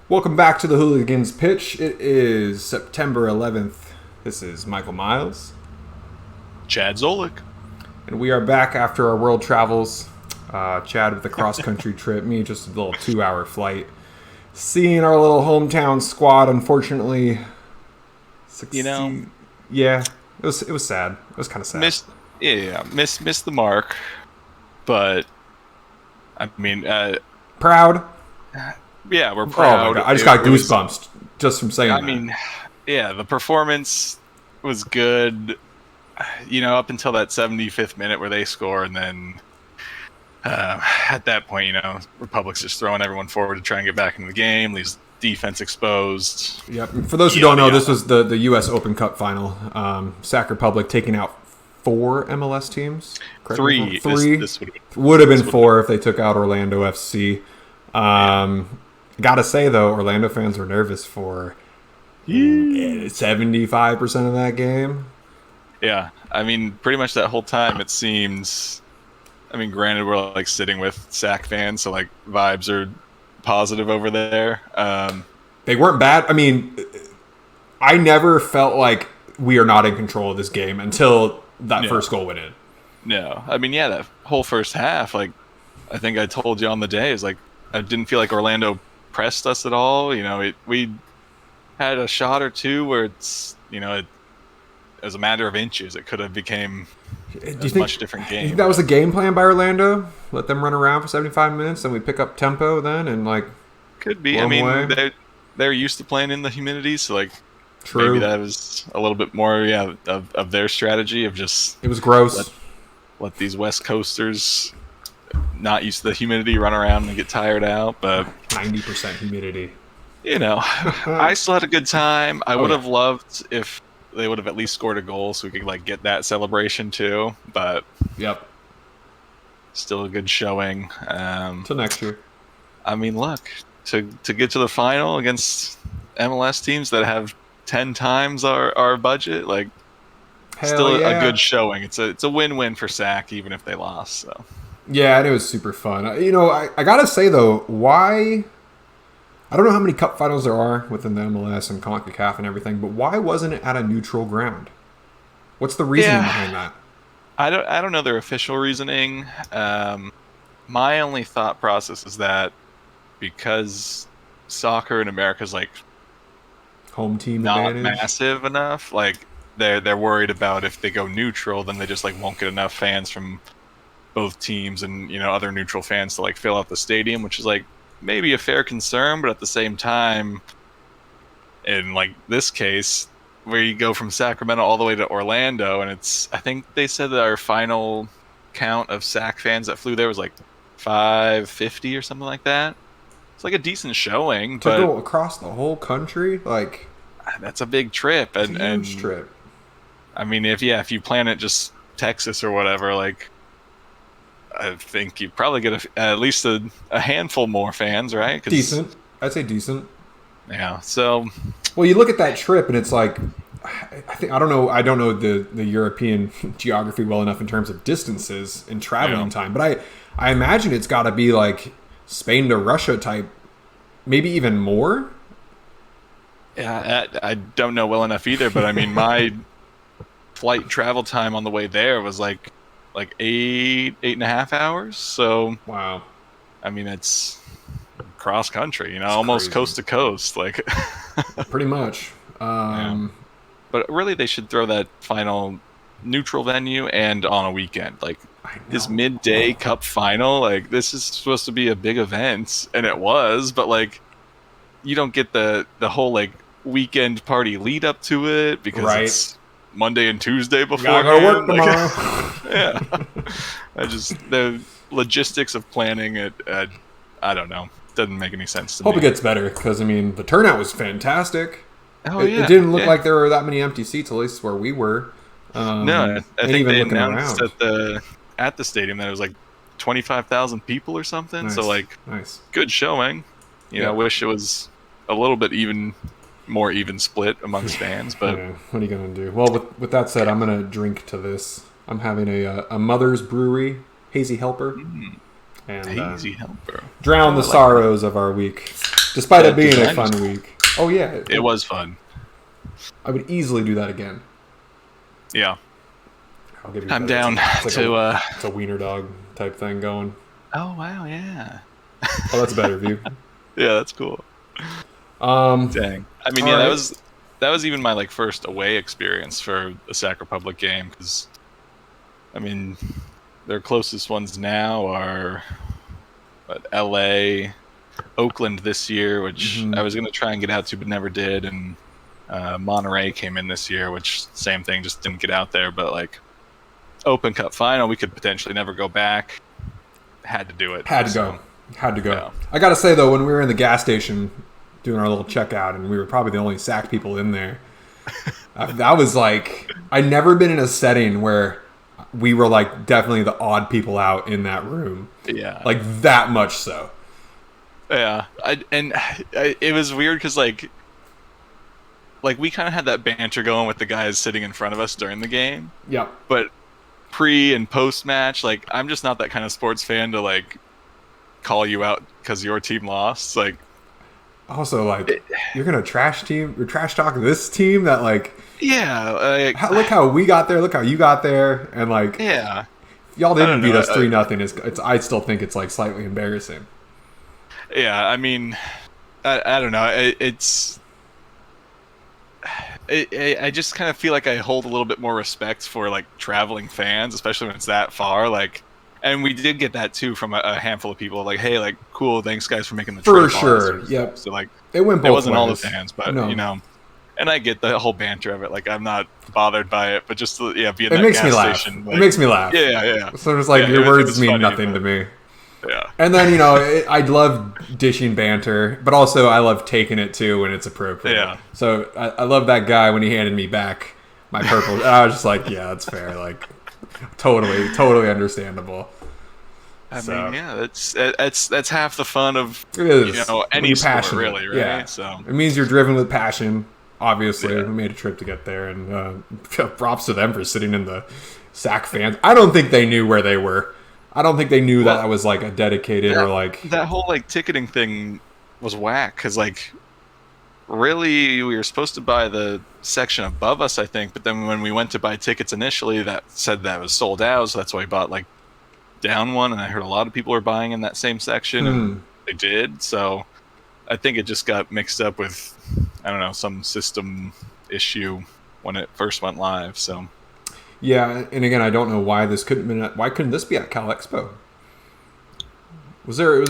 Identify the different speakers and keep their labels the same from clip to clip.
Speaker 1: Welcome back to the Hooligans pitch. It is September 11th. This is Michael Miles.
Speaker 2: Chad Zolik.
Speaker 1: And we are back after our world travels. Chad with the cross-country trip. Me just a little 2-hour flight. Seeing our little hometown squad, unfortunately, succeed. Yeah, it was sad. It was kind of sad.
Speaker 2: Missed the mark. But, I mean...
Speaker 1: proud?
Speaker 2: Yeah, we're proud.
Speaker 1: Oh my God. I just got goosebumps just from saying that.
Speaker 2: I mean, yeah, the performance was good, up until that 75th minute where they score, and then at that point, Republic's just throwing everyone forward to try and get back into the game, leaves defense exposed.
Speaker 1: Yep. For those who don't know, this was the U.S. Open Cup final. Sac Republic taking out 4 MLS teams.
Speaker 2: Three. This
Speaker 1: would have been 4 if they took out Orlando FC. Gotta say, though, Orlando fans were nervous for 75% of that game.
Speaker 2: Yeah. I mean, pretty much that whole time it seems... I mean, granted, we're sitting with SAC fans, so vibes are positive over there.
Speaker 1: They weren't bad. I mean, I never felt like we are not in control of this game until that first goal went in.
Speaker 2: No. I mean, that whole first half, I think I told you on the day, is I didn't feel like Orlando pressed us at all. We had a shot or two where it's, it was a matter of inches. It could have became a much different game.
Speaker 1: You think that was a game plan by Orlando? Let them run around for 75 minutes, and we pick up tempo then, and
Speaker 2: could be. I mean, they're used to playing in the humidity, so
Speaker 1: true.
Speaker 2: Maybe that was a little bit more, of their strategy of just.
Speaker 1: It was gross.
Speaker 2: Let these West Coasters, not used to the humidity, run around and get tired out, but
Speaker 1: 90% humidity.
Speaker 2: I still had a good time. I would have loved if they would have at least scored a goal so we could get that celebration too. But still a good showing.
Speaker 1: Till next year.
Speaker 2: I mean, look, to get to the final against MLS teams that have 10 times our budget, still a good showing. It's a win-win for SAC even if they lost. So.
Speaker 1: Yeah, and it was super fun. I gotta say though, why? I don't know how many cup finals there are within the MLS and CONCACAF and everything, but why wasn't it at a neutral ground? What's the reasoning behind that?
Speaker 2: I don't know their official reasoning. My only thought process is that because soccer in America is
Speaker 1: home team
Speaker 2: not
Speaker 1: advantage?
Speaker 2: Massive enough, they're worried about if they go neutral, then they just won't get enough fans from both teams and other neutral fans to fill out the stadium, which is maybe a fair concern, but at the same time, in this case, where you go from Sacramento all the way to Orlando, and I think they said that our final count of SAC fans that flew there was 550 or something like that. It's a decent showing,
Speaker 1: to
Speaker 2: but
Speaker 1: go across the whole country,
Speaker 2: that's a big trip,
Speaker 1: and huge trip.
Speaker 2: I mean, if you plan it just Texas or whatever, I think you probably get at least a handful more fans, right?
Speaker 1: Decent. I'd say decent.
Speaker 2: Yeah. So.
Speaker 1: Well, you look at that trip, and it's I don't know the European geography well enough in terms of distances and traveling time, but I imagine it's got to be Spain to Russia type, maybe even more.
Speaker 2: Yeah, I don't know well enough either, but I mean, my flight travel time on the way there was 8.5 hours. So
Speaker 1: wow.
Speaker 2: I mean, it's cross country, almost crazy. Coast to coast,
Speaker 1: pretty much.
Speaker 2: But really, they should throw that final neutral venue and on a weekend, this midday cup final. This is supposed to be a big event, and it was, but you don't get the whole weekend party lead up to it because it's Monday and Tuesday before.
Speaker 1: I gotta work tomorrow.
Speaker 2: Yeah. The logistics of planning it, I don't know. Doesn't make any sense to me.
Speaker 1: Hope it gets better because, the turnout was fantastic.
Speaker 2: Oh,
Speaker 1: it didn't look like there were that many empty seats, at least where we were.
Speaker 2: No, I think they announced at the stadium that it was 25,000 people or something.
Speaker 1: Nice.
Speaker 2: So
Speaker 1: nice.
Speaker 2: Good showing. I wish it was a little bit more even split amongst fans, but
Speaker 1: what are you gonna do? Well, with that said, I'm gonna drink to this. I'm having a Mother's Brewery Hazy Helper,
Speaker 2: and Hazy Helper.
Speaker 1: Drown the sorrows of our week. Despite it being a
Speaker 2: design
Speaker 1: fun
Speaker 2: was cool.
Speaker 1: week. Oh yeah,
Speaker 2: It was fun.
Speaker 1: I would easily do that again.
Speaker 2: Yeah.
Speaker 1: I'll give you
Speaker 2: I'm
Speaker 1: credit.
Speaker 2: down
Speaker 1: It's like
Speaker 2: to.
Speaker 1: it's a wiener dog type thing going.
Speaker 2: Oh wow, yeah.
Speaker 1: Oh, that's a better view.
Speaker 2: Yeah, that's cool.
Speaker 1: Um,
Speaker 2: Dang. I mean,
Speaker 1: all
Speaker 2: yeah,
Speaker 1: right.
Speaker 2: that was even my like first away experience for a Sac Republic game because I mean, their closest ones now are L.A., Oakland this year, which I
Speaker 1: Mhm.
Speaker 2: was gonna try and get out to but never did, and Monterey came in this year, which same thing, just didn't get out there. But like Open Cup final, we could potentially never go back. Had to do it.
Speaker 1: Had to go.
Speaker 2: So
Speaker 1: Had to go.
Speaker 2: yeah.
Speaker 1: I gotta say though, when we were in the gas station doing our little checkout, and we were probably the only SAC people in there, that was like I'd never been in a setting where we were like definitely the odd people out in that room,
Speaker 2: Yeah.
Speaker 1: like that much so.
Speaker 2: Yeah. It was weird because like we kind of had that banter going with the guys sitting in front of us during the game,
Speaker 1: Yep.
Speaker 2: but pre and post match, like I'm just not that kind of sports fan to like call you out because your team lost. Like,
Speaker 1: Also, like you're gonna trash talk this team that like
Speaker 2: yeah, like,
Speaker 1: look how we got there, look how you got there, and like
Speaker 2: yeah.
Speaker 1: y'all
Speaker 2: I
Speaker 1: didn't
Speaker 2: don't
Speaker 1: beat
Speaker 2: know.
Speaker 1: us 3-0. It's I still think it's like slightly embarrassing.
Speaker 2: Yeah, I mean, I don't know. I just kind of feel like I hold a little bit more respect for like traveling fans, especially when it's that far. Like, and we did get that too from a handful of people. Like, hey, like, cool, thanks guys for making the
Speaker 1: For
Speaker 2: trip. All that sort
Speaker 1: sure.
Speaker 2: of stuff.
Speaker 1: Yep.
Speaker 2: So like,
Speaker 1: It went both
Speaker 2: it wasn't all the
Speaker 1: ways.
Speaker 2: fans, but
Speaker 1: No.
Speaker 2: you know, and I get the whole banter of it. Like, I'm not bothered by it, but just yeah, being
Speaker 1: It
Speaker 2: that
Speaker 1: makes me
Speaker 2: gas
Speaker 1: laugh.
Speaker 2: station.
Speaker 1: It
Speaker 2: Like,
Speaker 1: makes me laugh.
Speaker 2: yeah.
Speaker 1: So it's like
Speaker 2: Yeah,
Speaker 1: your
Speaker 2: it
Speaker 1: words
Speaker 2: was
Speaker 1: mean
Speaker 2: funny,
Speaker 1: nothing to
Speaker 2: but
Speaker 1: me.
Speaker 2: yeah,
Speaker 1: And then I love dishing banter, but also I love taking it too when it's appropriate.
Speaker 2: Yeah.
Speaker 1: So I love that guy when he handed me back my purple. I was just like, yeah, that's fair. Like, totally understandable.
Speaker 2: I
Speaker 1: So
Speaker 2: mean, yeah, that's half the fun of
Speaker 1: it is when
Speaker 2: any
Speaker 1: you're
Speaker 2: sport,
Speaker 1: passionate.
Speaker 2: really, right?
Speaker 1: Yeah.
Speaker 2: So
Speaker 1: It means you're driven with passion. Obviously,
Speaker 2: Yeah.
Speaker 1: we made a trip to get there, and props to them for sitting in the SAC fans. I don't think they knew where they were. I don't think they knew that
Speaker 2: Well,
Speaker 1: I was like a dedicated or like.
Speaker 2: that whole like ticketing thing was whack because like really we were supposed to buy the section above us, I think, but then when we went to buy tickets initially, that said that was sold out, so that's why we bought like down one, and I heard a lot of people were buying in that same section, and they did. So I think it just got mixed up with I don't know some system issue when it first went live. So
Speaker 1: Yeah, and again, I don't know why this couldn't been. Why couldn't this be at Cal Expo? Was there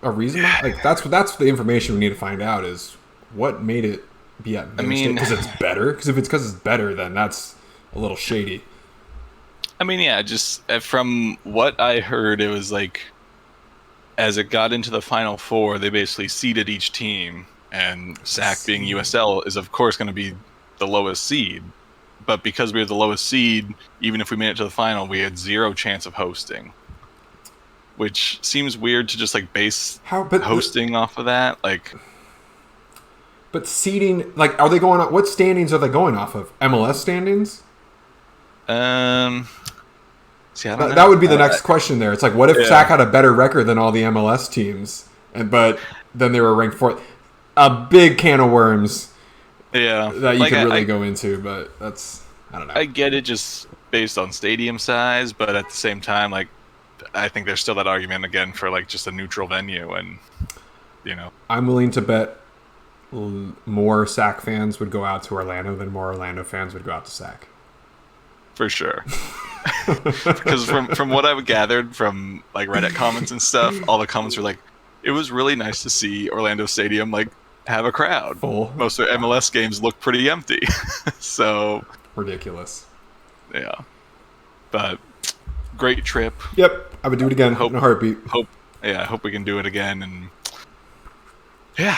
Speaker 1: a reason? Like that's the information we need to find out is what made it be at
Speaker 2: I
Speaker 1: Maine
Speaker 2: mean,
Speaker 1: because it's better. Because if it's because it's better, then that's a little shady.
Speaker 2: I mean, yeah, just from what I heard, it was like as it got into the final four, they basically seeded each team, and SAC being USL is of course going to be the lowest seed. But because we were the lowest seed, even if we made it to the final, we had zero chance of hosting. Which seems weird to just like base hosting off of that. Like,
Speaker 1: but seeding, like, are they going? What standings are they going off of? MLS standings?
Speaker 2: see, I don't know.
Speaker 1: That would be the next question. There, it's like, what if
Speaker 2: Yeah.
Speaker 1: SAC had a better record than all the MLS teams, but then they were ranked fourth? A big can of worms.
Speaker 2: Yeah,
Speaker 1: That you
Speaker 2: like,
Speaker 1: could really go into, but that's I don't know.
Speaker 2: I get it just based on stadium size, but at the same time, like I think there's still that argument again for like just a neutral venue, and you know,
Speaker 1: I'm willing to bet more SAC fans would go out to Orlando than more Orlando fans would go out to SAC.
Speaker 2: for sure. Because from what I've gathered from like Reddit comments and stuff, all the comments were like, it was really nice to see Orlando Stadium like have a crowd.
Speaker 1: Full.
Speaker 2: Most of the MLS games look pretty empty. So
Speaker 1: ridiculous.
Speaker 2: Yeah. But great trip.
Speaker 1: Yep. I would do it again in a heartbeat.
Speaker 2: I hope we can do it again, and yeah.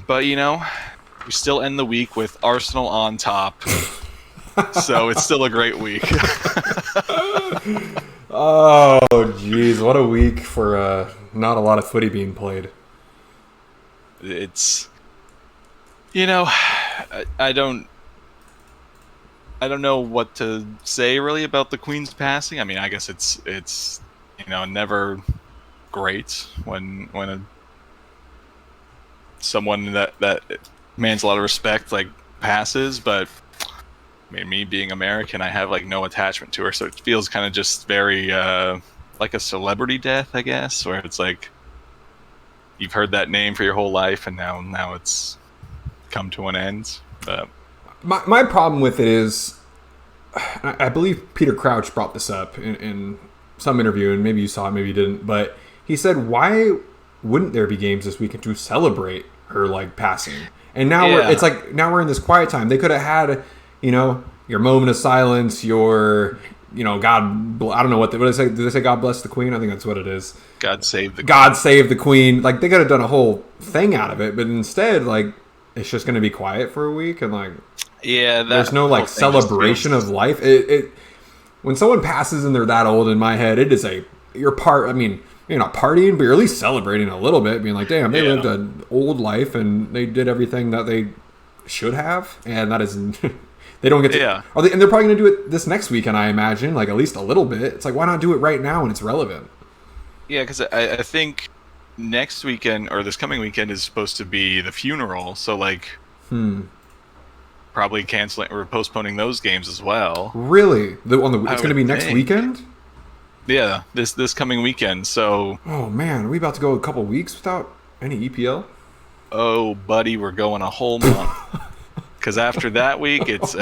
Speaker 2: But you know, we still end the week with Arsenal on top. So it's still a great week.
Speaker 1: Oh, jeez. What a week for not a lot of footy being played.
Speaker 2: It's, you know, I don't know what to say really about the Queen's passing. I mean, I guess it's you know never great when someone that commands a lot of respect, like passes, but I mean, me being American, I have like no attachment to her, so it feels kind of just very like a celebrity death, I guess, where it's like you've heard that name for your whole life, and now it's come to an end. But
Speaker 1: my problem with it is, I believe Peter Crouch brought this up in some interview, and maybe you saw it, maybe you didn't, but he said, why wouldn't there be games this weekend to celebrate her like passing? And now it's like now we're in this quiet time. They could have had, your moment of silence, your God, I don't know what did they say? Did they say God bless the Queen? I think that's what it is.
Speaker 2: God save
Speaker 1: the Queen. Like they could have done a whole thing out of it, but instead, like it's just going to be quiet for a week, and like there's no like celebration of life. It when someone passes and they're that old, in my head, it is you're part. I mean, you're not partying, but you're at least celebrating a little bit, being like, damn, they lived an old life and they did everything that they should have, and that is. They don't get to, and they're probably going to do it this next weekend, I imagine, like at least a little bit. It's like, why not do it right now when it's relevant?
Speaker 2: Yeah, because I think next weekend or this coming weekend is supposed to be the funeral, so like probably canceling or postponing those games as well.
Speaker 1: Really? It's going to be next weekend?
Speaker 2: Yeah, this coming weekend. So.
Speaker 1: Oh man, are we about to go a couple weeks without any EPL?
Speaker 2: Oh, buddy, we're going a whole month. Because after that week, it's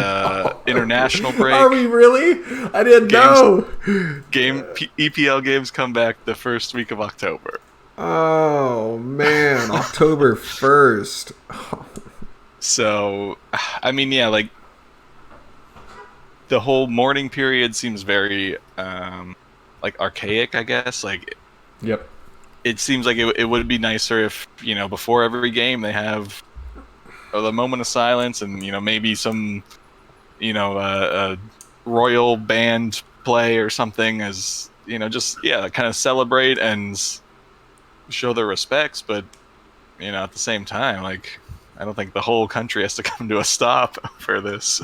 Speaker 2: international break.
Speaker 1: Are we really? I didn't know.
Speaker 2: EPL games come back the first week of October.
Speaker 1: Oh, man. October 1st.
Speaker 2: So, I mean, yeah, like, the whole mourning period seems very, like, archaic, I guess. Like,
Speaker 1: yep.
Speaker 2: It seems like it would be nicer if, before every game they have the moment of silence and maybe some royal band play or something as just kind of celebrate and show their respects, but at the same time, like, I don't think the whole country has to come to a stop for this.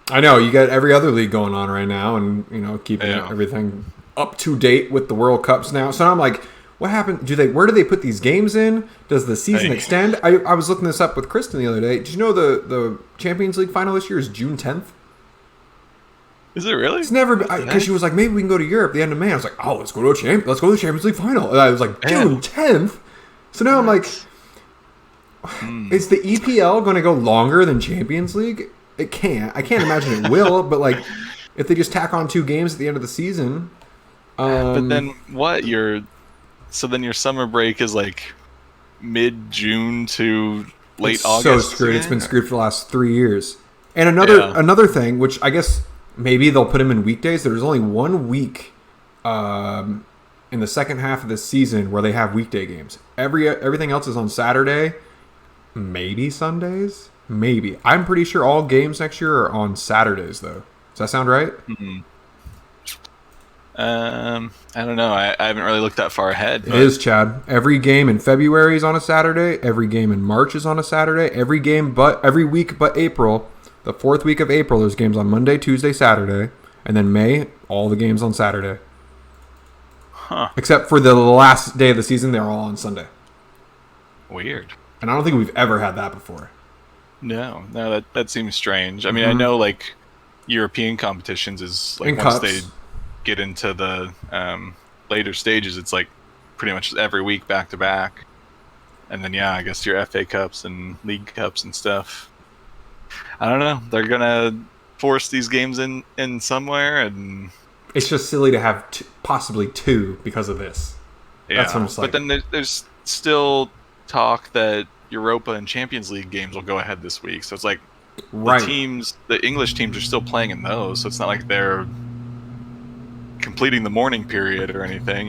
Speaker 1: I know you got every other league going on right now, and keeping everything up to date with the World Cups now. So I'm like, what happened? Where do they put these games in? Does the season extend? I was looking this up with Kristen the other day. Did you know the Champions League final this year is June 10th?
Speaker 2: Is it really?
Speaker 1: It's never been, because she was like, maybe we can go to Europe at the end of May. I was like, oh, let's go to the Champions League final. And I was like, June 10th? So now I'm like, is the EPL going to go longer than Champions League? It can't. I can't imagine it will, but like, if they just tack on 2 games at the end of the season.
Speaker 2: But then what? So then your summer break is like mid-June to late August.
Speaker 1: So screwed. Again? It's been screwed for the last 3 years. And another thing, which I guess maybe they'll put them in weekdays. There's only 1 week in the second half of this season where they have weekday games. Everything else is on Saturday, maybe Sundays, maybe. I'm pretty sure all games next year are on Saturdays, though. Does that sound right?
Speaker 2: Mm-hmm. I don't know. I haven't really looked that far ahead.
Speaker 1: But... It is, Chad. Every game in February is on a Saturday. Every game in March is on a Saturday. Every week but April. The 4th week of April, there's games on Monday, Tuesday, Saturday. And then May, all the games on Saturday.
Speaker 2: Huh.
Speaker 1: Except for the last day of the season, they're all on Sunday.
Speaker 2: Weird.
Speaker 1: And I don't think we've ever had that before.
Speaker 2: No, that seems strange. I mean, I know, like, European competitions is, like,
Speaker 1: and
Speaker 2: once
Speaker 1: cups.
Speaker 2: they get into the later stages, it's like pretty much every week back to back, and then I guess your FA Cups and League Cups and stuff. I don't know. They're gonna force these games in somewhere, and
Speaker 1: it's just silly to have possibly 2 because of this.
Speaker 2: Yeah,
Speaker 1: that's what I'm just like.
Speaker 2: But then there's still talk that Europa and Champions League games will go ahead this week, so it's like the English teams are still playing in those, so it's not like they're completing the mourning period or anything,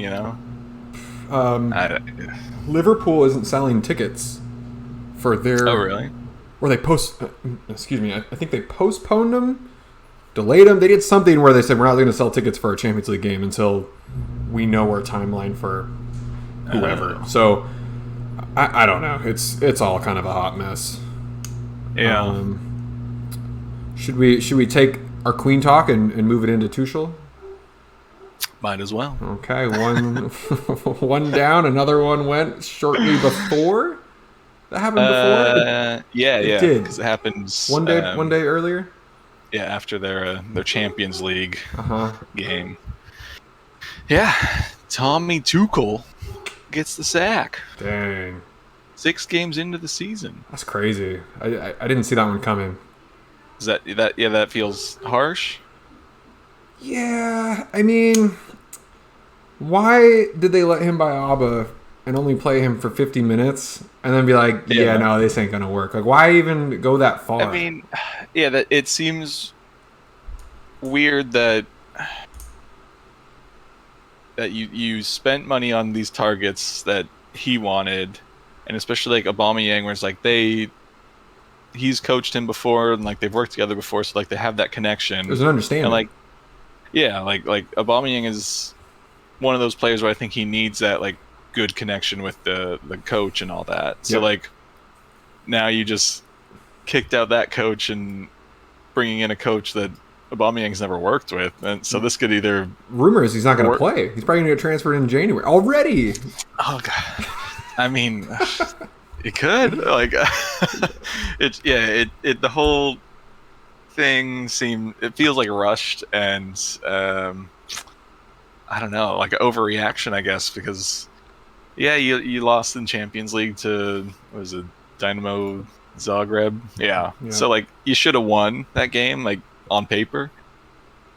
Speaker 1: Liverpool isn't selling tickets for their...
Speaker 2: Oh, really?
Speaker 1: Or they excuse me, I think they postponed them, delayed them. They did something where they said, we're not going to sell tickets for a Champions League game until we know our timeline for whoever. So, I don't know. It's all kind of a hot mess.
Speaker 2: Yeah.
Speaker 1: Should we take our Queen talk and move it into Tuchel?
Speaker 2: Might as well.
Speaker 1: Okay, one down, another one went shortly before. That happened before. It
Speaker 2: Yeah,
Speaker 1: did.
Speaker 2: because it happens.
Speaker 1: One day earlier.
Speaker 2: Yeah, after their Champions League
Speaker 1: Uh huh.
Speaker 2: game. Yeah, Tommy Tuchel gets the sack.
Speaker 1: Dang,
Speaker 2: 6 games into the season.
Speaker 1: that's crazy. I didn't see that one coming.
Speaker 2: Is that yeah? That feels harsh.
Speaker 1: Yeah, I mean, why did they let him buy Abba and only play him for 50 minutes and then be like, yeah,
Speaker 2: Yeah.
Speaker 1: no, this ain't gonna work? Like, why even go that far?
Speaker 2: I mean, yeah, that it seems weird that you spent money on these targets that he wanted, and especially like Aubameyang, where it's like he's coached him before and like they've worked together before, so like they have that connection.
Speaker 1: There's an
Speaker 2: And
Speaker 1: understanding.
Speaker 2: like yeah, like Aubameyang is one of those players where I think he needs that like good connection with the coach and all that. So
Speaker 1: Yep.
Speaker 2: like now you just kicked out that coach and bringing in a coach that Aubameyang's never worked with, and so this could either
Speaker 1: Rumor is he's not gonna
Speaker 2: work.
Speaker 1: play. He's probably gonna get transferred in January already.
Speaker 2: Oh god, I mean, it could like it the whole thing it feels like rushed and I don't know, like an overreaction, I guess, because yeah, you lost in Champions League to what was it, Dynamo Zagreb? Yeah.
Speaker 1: Yeah.
Speaker 2: So like you should have won that game, like on paper.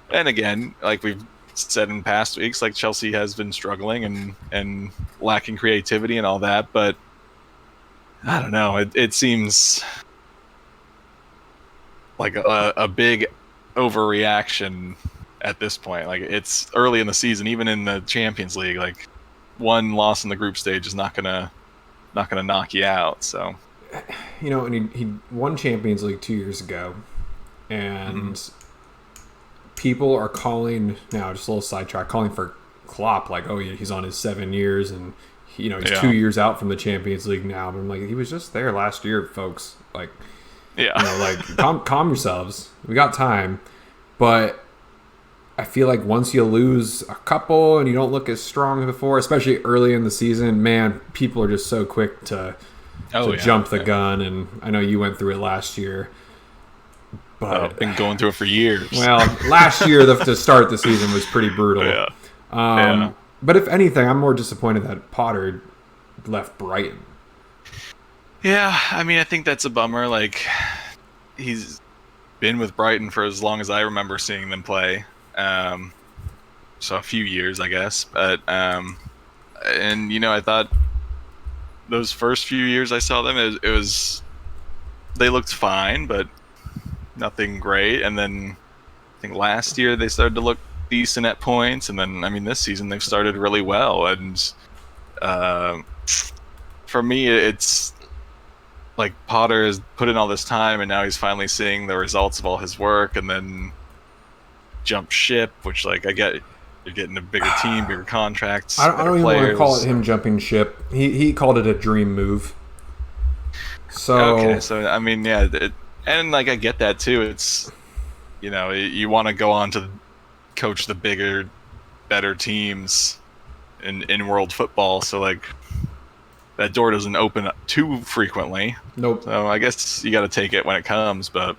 Speaker 2: And again, like we've said in past weeks, like Chelsea has been struggling and lacking creativity and all that, but I don't know. It seems like a big overreaction at this point. Like it's early in the season, even in the Champions League. Like one loss in the group stage is not gonna knock you out. So
Speaker 1: You know, and he won Champions League 2 years ago, and people are calling now. Just a little sidetrack, calling for Klopp. Like, oh yeah, he's on his 7 years, and he's
Speaker 2: Yeah.
Speaker 1: 2 years out from the Champions League now. But I'm like, he was just there last year, folks. Like,
Speaker 2: yeah,
Speaker 1: like calm yourselves. We got time, but I feel like once you lose a couple and you don't look as strong as before, especially early in the season, man, people are just so quick to jump the gun. And I know you went through it last year, but
Speaker 2: I've been going through it for years.
Speaker 1: well, last year to start the season was pretty brutal.
Speaker 2: Yeah.
Speaker 1: But if anything, I'm more disappointed that Potter left Brighton.
Speaker 2: Yeah, I mean, I think that's a bummer. Like, he's been with Brighton for as long as I remember seeing them play. So a few years, I guess. But and I thought those first few years I saw them, it was they looked fine, but nothing great. And then I think last year they started to look decent at points, and then I mean this season they've started really well. And for me, it's like Potter has put in all this time, and now he's finally seeing the results of all his work, and then jump ship, which like I get, you're getting a bigger team, bigger contracts.
Speaker 1: I don't even
Speaker 2: players.
Speaker 1: want to call it him jumping ship. He called it a dream move. So
Speaker 2: Okay, so I mean, yeah, and like I get that too. It's you want to go on to coach the bigger, better teams in world football. So like that door doesn't open up too frequently.
Speaker 1: Nope.
Speaker 2: So I guess you got to take it when it comes. But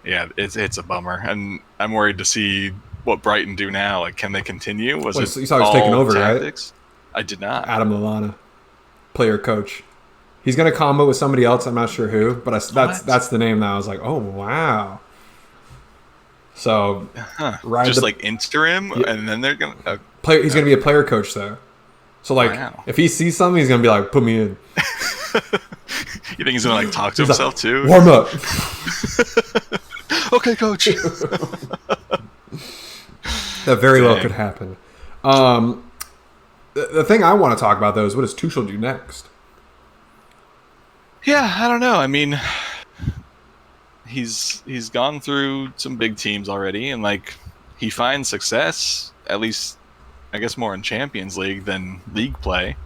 Speaker 2: yeah, it's a bummer, and I'm worried to see what Brighton do now. Like, can they continue?
Speaker 1: Wait, so you saw he was taking over,
Speaker 2: tactics? Right? I did not.
Speaker 1: Adam Lallana, player coach. He's gonna combo with somebody else. I'm not sure who, but that's the name that I was like, oh wow. So
Speaker 2: just like interim, and then they're gonna
Speaker 1: player. He's gonna be a player coach though. So like,
Speaker 2: wow.
Speaker 1: if he sees something, he's gonna be like, put me in.
Speaker 2: You think he's gonna like talk to himself too?
Speaker 1: Warm up.
Speaker 2: Okay, coach.
Speaker 1: That very well could happen. The thing I want to talk about though is what does Tuchel do next?
Speaker 2: Yeah, I don't know. I mean, he's gone through some big teams already, and like he finds success, at least I guess more in Champions League than league play.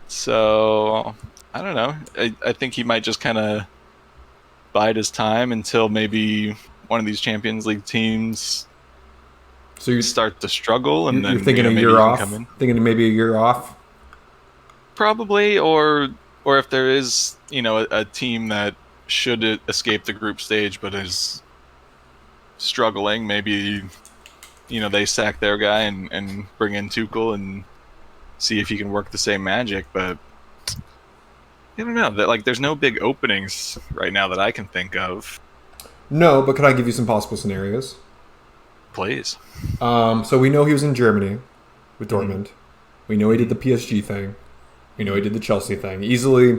Speaker 2: So I don't know. I think he might just kind of bide his time until maybe one of these Champions League teams
Speaker 1: So you
Speaker 2: start to struggle, and
Speaker 1: you're
Speaker 2: then
Speaker 1: thinking a
Speaker 2: maybe
Speaker 1: year
Speaker 2: he can
Speaker 1: off.
Speaker 2: come in.
Speaker 1: Thinking maybe a year off.
Speaker 2: Probably, or if there is, a team that should escape the group stage but is struggling, maybe, they sack their guy and bring in Tuchel and see if he can work the same magic. But I don't know. That like there's no big openings right now that I can think of.
Speaker 1: No, but can I give you some possible scenarios?
Speaker 2: Please.
Speaker 1: So we know he was in Germany with
Speaker 2: Mm-hmm.
Speaker 1: Dortmund. We know he did the PSG thing. We know he did the Chelsea thing. Easily,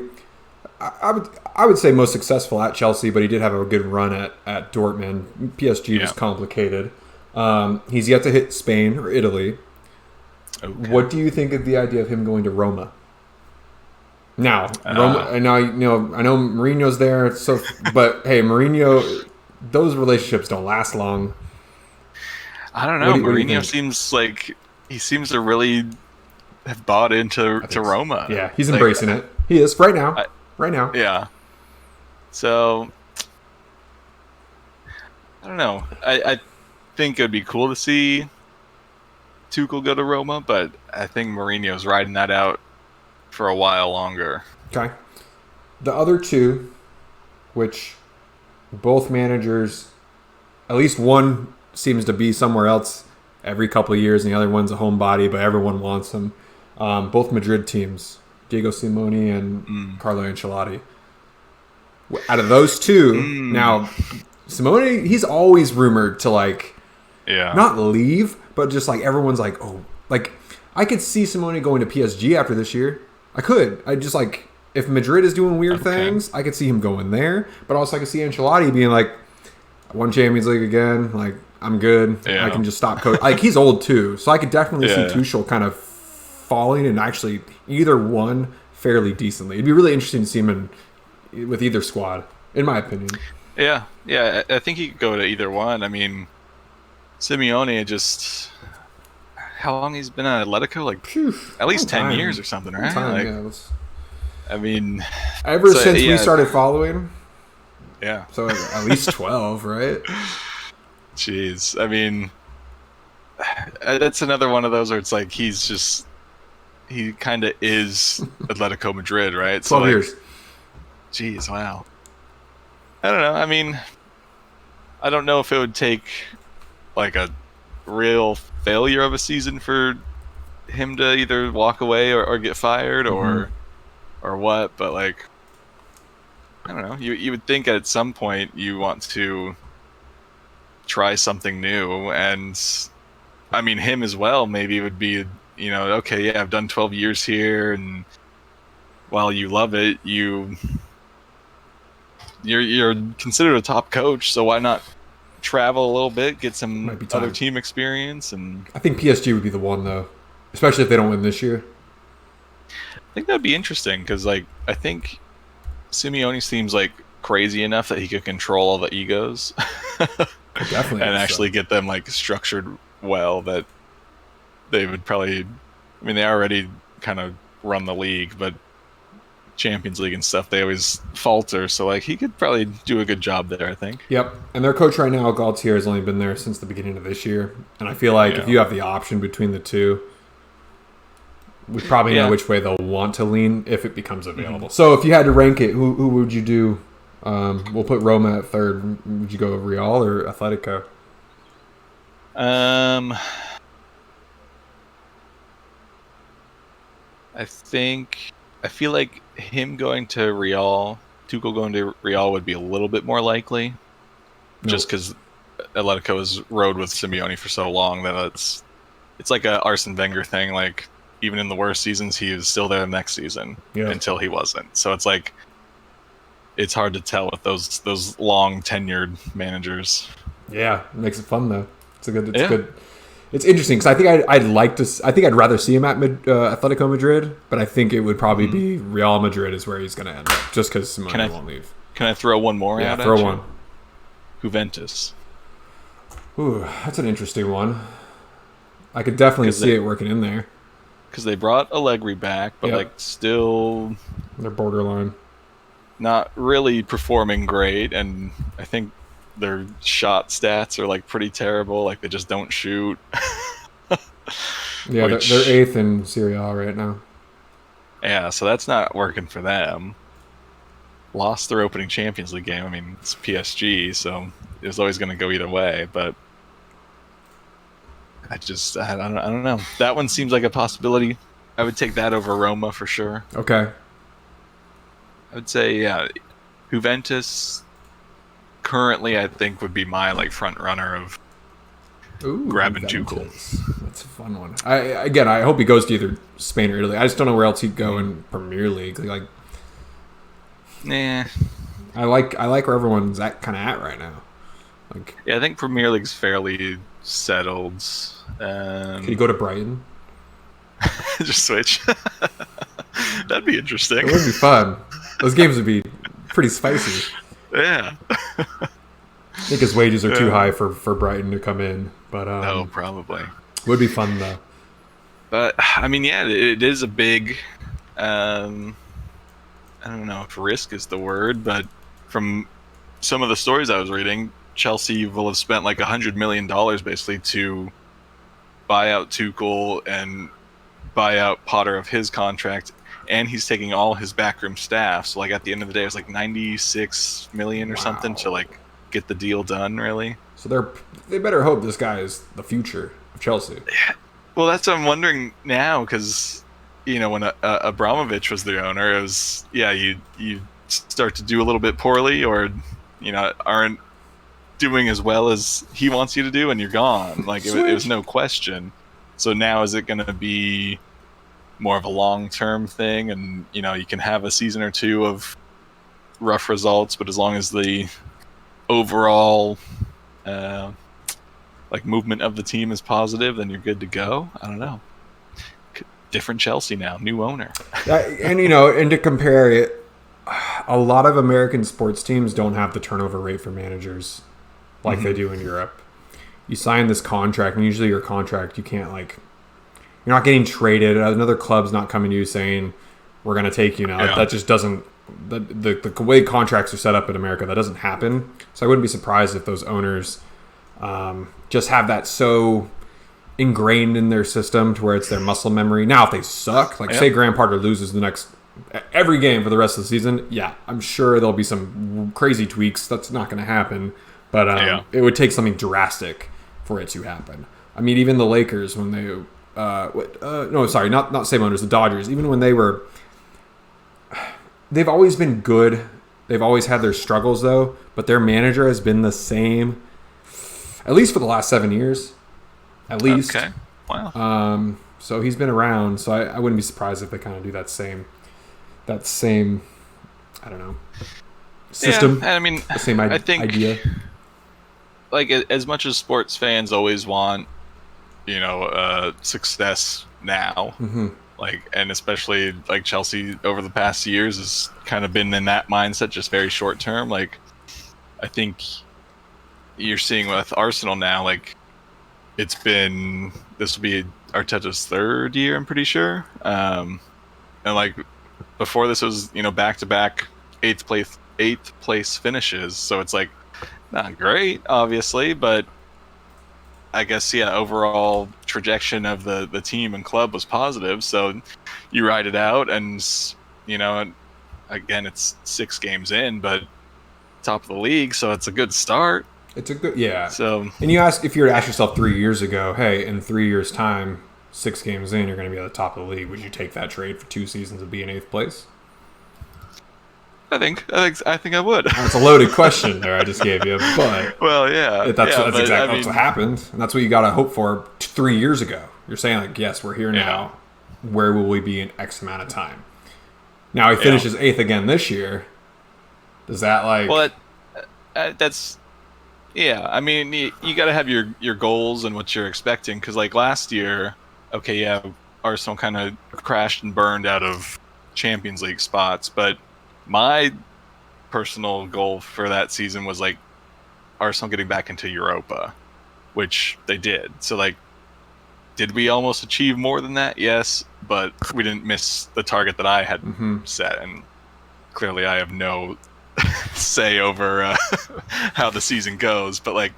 Speaker 1: I would say most successful at Chelsea, but he did have a good run at Dortmund. PSG was
Speaker 2: Yeah.
Speaker 1: complicated. He's yet to hit Spain or Italy.
Speaker 2: Okay.
Speaker 1: What do you think of the idea of him going to Roma? Now, Roma. I know Mourinho's there. So, but hey, Mourinho, those relationships don't last long.
Speaker 2: I don't know.
Speaker 1: What do you
Speaker 2: Mourinho
Speaker 1: think?
Speaker 2: seems like he seems to really have bought into Roma.
Speaker 1: Yeah, he's
Speaker 2: Like,
Speaker 1: embracing it. He is right now.
Speaker 2: I-
Speaker 1: Right now.
Speaker 2: Yeah. So I don't know. I think it'd be cool to see Tuchel go to Roma, but I think Mourinho's riding that out for a while longer.
Speaker 1: Okay. The other two, which both managers, at least one seems to be somewhere else every couple of years, and the other one's a homebody, but everyone wants him. Both Madrid teams, Diego Simeone and Carlo Ancelotti. Out of those two, now Simeone, he's always rumored to
Speaker 2: Yeah.
Speaker 1: not leave, but just everyone's I could see Simeone going to PSG after this year. I could. I just if Madrid is doing weird things, I could see him going there. But also I could see Ancelotti being I won Champions League again. I'm good.
Speaker 2: Yeah.
Speaker 1: I can just stop coaching. He's old too, so I could definitely see
Speaker 2: Yeah.
Speaker 1: Tuchel kind of falling and actually either one fairly decently. It'd be really interesting to see him with either squad, in my opinion.
Speaker 2: Yeah. Yeah. I think he could go to either one. I mean, Simeone how long he's been at Atletico?
Speaker 1: Phew,
Speaker 2: At least
Speaker 1: long
Speaker 2: 10
Speaker 1: time.
Speaker 2: years or something,
Speaker 1: Long
Speaker 2: right?
Speaker 1: time, yeah, it was-
Speaker 2: I mean,
Speaker 1: ever
Speaker 2: So,
Speaker 1: since we
Speaker 2: yeah.
Speaker 1: started following,
Speaker 2: yeah.
Speaker 1: so at least 12, right?
Speaker 2: Jeez. I mean, that's another one of those where it's he kind of is Atletico Madrid, right?
Speaker 1: 12 years.
Speaker 2: Jeez, wow. I don't know. I mean, I don't know if it would take a real failure of a season for him to either walk away or get fired or what, but I don't know. You would think at some point you want to try something new, and I mean him as well. Maybe it would be okay, yeah, I've done 12 years here, and while you love it, you're considered a top coach, so why not travel a little bit, get some
Speaker 1: Might be time.
Speaker 2: other team experience, and
Speaker 1: I think PSG would be the one, though. Especially if they don't win this year.
Speaker 2: I think that'd be interesting because I think Simeone seems crazy enough that he could control all the egos
Speaker 1: Definitely.
Speaker 2: and actually get them structured well, that they would probably, I mean, they already kind of run the league, but Champions League and stuff, they always falter, so he could probably do a good job there, I think.
Speaker 1: Yep. And their coach right now, Galtier, has only been there since the beginning of this year. And I feel if you have the option between the two, we probably know which way they'll want to lean if it becomes available. So if you had to rank it, who would you do? We'll put Roma at third. Would you go Real or Atletico?
Speaker 2: I feel like him going to Real, Tuchel going to Real would be a little bit more likely, just because Atletico has rode with Simeone for so long that it's like a Arsene Wenger thing. Even in the worst seasons, he was still there the next season until he wasn't. So it's hard to tell with those long tenured managers.
Speaker 1: Yeah, it makes it fun though. It's good. It's interesting because I think I'd rather see him at Atletico Madrid, but I think it would probably be Real Madrid is where he's going to end up, just because Simeone won't leave.
Speaker 2: Can I throw one more out?
Speaker 1: Throw one.
Speaker 2: Juventus.
Speaker 1: Ooh, that's an interesting one. I could definitely see it working in there.
Speaker 2: Because they brought Allegri back, but still
Speaker 1: they're borderline.
Speaker 2: Not really performing great, and I think their shot stats are pretty terrible. They just don't shoot.
Speaker 1: Yeah, they're eighth in Serie A right now.
Speaker 2: Yeah, so that's not working for them. Lost their opening Champions League game. I mean, it's PSG, so it was always going to go either way. But I don't know. That one seems like a possibility. I would take that over Roma for sure.
Speaker 1: Okay.
Speaker 2: I would say, yeah, Juventus currently, I think, would be my like front runner of
Speaker 1: Ooh,
Speaker 2: grabbing Tuchel.
Speaker 1: Juventus. That's a fun one. I hope he goes to either Spain or Italy. I just don't know where else he'd go in Premier League. Like,
Speaker 2: Nah.
Speaker 1: I like where everyone's at right now. Like,
Speaker 2: Yeah, I think Premier League's fairly settled.
Speaker 1: could he go to Brighton?
Speaker 2: Just switch. That'd be interesting.
Speaker 1: It would be fun. Those games would be pretty spicy.
Speaker 2: Yeah.
Speaker 1: I think his wages are too high for Brighton to come in, but
Speaker 2: Oh, probably.
Speaker 1: would be fun though.
Speaker 2: But I mean, yeah, it is a big. I don't know if risk is the word, but from some of the stories I was reading, Chelsea will have spent like $100 million basically to buy out Tuchel and buy out Potter of his contract, and he's taking all his backroom staff. So like at the end of the day, it was like 96 million or something to like get the deal done. Really.
Speaker 1: So they better hope this guy is the future of Chelsea.
Speaker 2: Well, that's what I'm wondering now, because when Abramovich was the owner, it was you start to do a little bit poorly, or aren't doing as well as he wants you to do, and you're gone. Like it was no question. So now is it going to be more of a long-term thing, and you can have a season or two of rough results, but as long as the overall like movement of the team is positive, then you're good to go. I don't know. Different Chelsea now, new owner.
Speaker 1: And and to compare it, a lot of American sports teams don't have the turnover rate for managers like they do in Europe. You sign this contract, and usually your contract, you can't you're not getting traded. Another club's not coming to you saying, we're going to take you now. Yeah. That just doesn't, the way contracts are set up in America, that doesn't happen. So I wouldn't be surprised if those owners just have that so ingrained in their system to where it's their muscle memory. Now, if they suck, say Graham Potter loses every game for the rest of the season, I'm sure there'll be some crazy tweaks. That's not going to happen. But it would take something drastic for it to happen. I mean, even the Lakers, when they not same owners, the Dodgers, even when they've always been good. They've always had their struggles though, but their manager has been the same, at least for the last 7 years, at least.
Speaker 2: Okay. Wow.
Speaker 1: So he's been around, so I wouldn't be surprised if they kind of do that same, I don't know, system.
Speaker 2: Yeah, I mean,
Speaker 1: the same I think, idea.
Speaker 2: Like, as much as sports fans always want, success now, and especially like Chelsea over the past years has kind of been in that mindset, just very short term. Like, I think you're seeing with Arsenal now, like this will be Arteta's third year, I'm pretty sure. And like before this was, back to back eighth place finishes. So it's like not great, obviously, but I guess overall trajectory of the team and club was positive. So you ride it out, and again, it's 6 games in, but top of the league, so it's a good start.
Speaker 1: It's a good
Speaker 2: So,
Speaker 1: and if you were to ask yourself 3 years ago, hey, in 3 years' time, 6 games in, you're going to be at the top of the league. Would you take that trade for 2 seasons and be in 8th place?
Speaker 2: I think I would.
Speaker 1: That's a loaded question there I just gave you, but that's exactly what happened, and that's what you got to hope for 3 years ago. You're saying like, yes, we're here now. Where will we be in X amount of time? Now he finishes 8th again this year. Does that
Speaker 2: that's I mean, you got to have your goals and what you're expecting, because like last year, Arsenal kind of crashed and burned out of Champions League spots, but my personal goal for that season was like Arsenal getting back into Europa, which they did. So like, did we almost achieve more than that? Yes, but we didn't miss the target that I had set, and clearly I have no say over how the season goes. But like,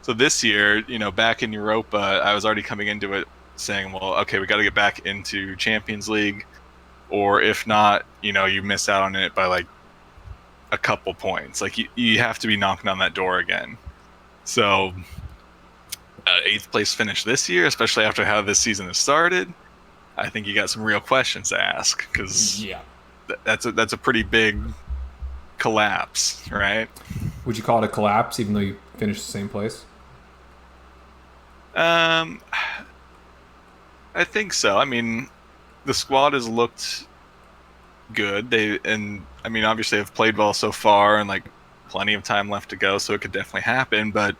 Speaker 2: so this year, back in Europa, I was already coming into it saying, well, okay, we got to get back into Champions League. or if not, you miss out on it by like a couple points. Like you have to be knocking on that door again. So, eighth place finish this year, especially after how this season has started, I think you got some real questions to ask, because that's a pretty big collapse, right?
Speaker 1: Would you call it a collapse, even though you finished the same place?
Speaker 2: I think so. I mean, the squad has looked good. Obviously have played well so far, and like plenty of time left to go, so it could definitely happen. But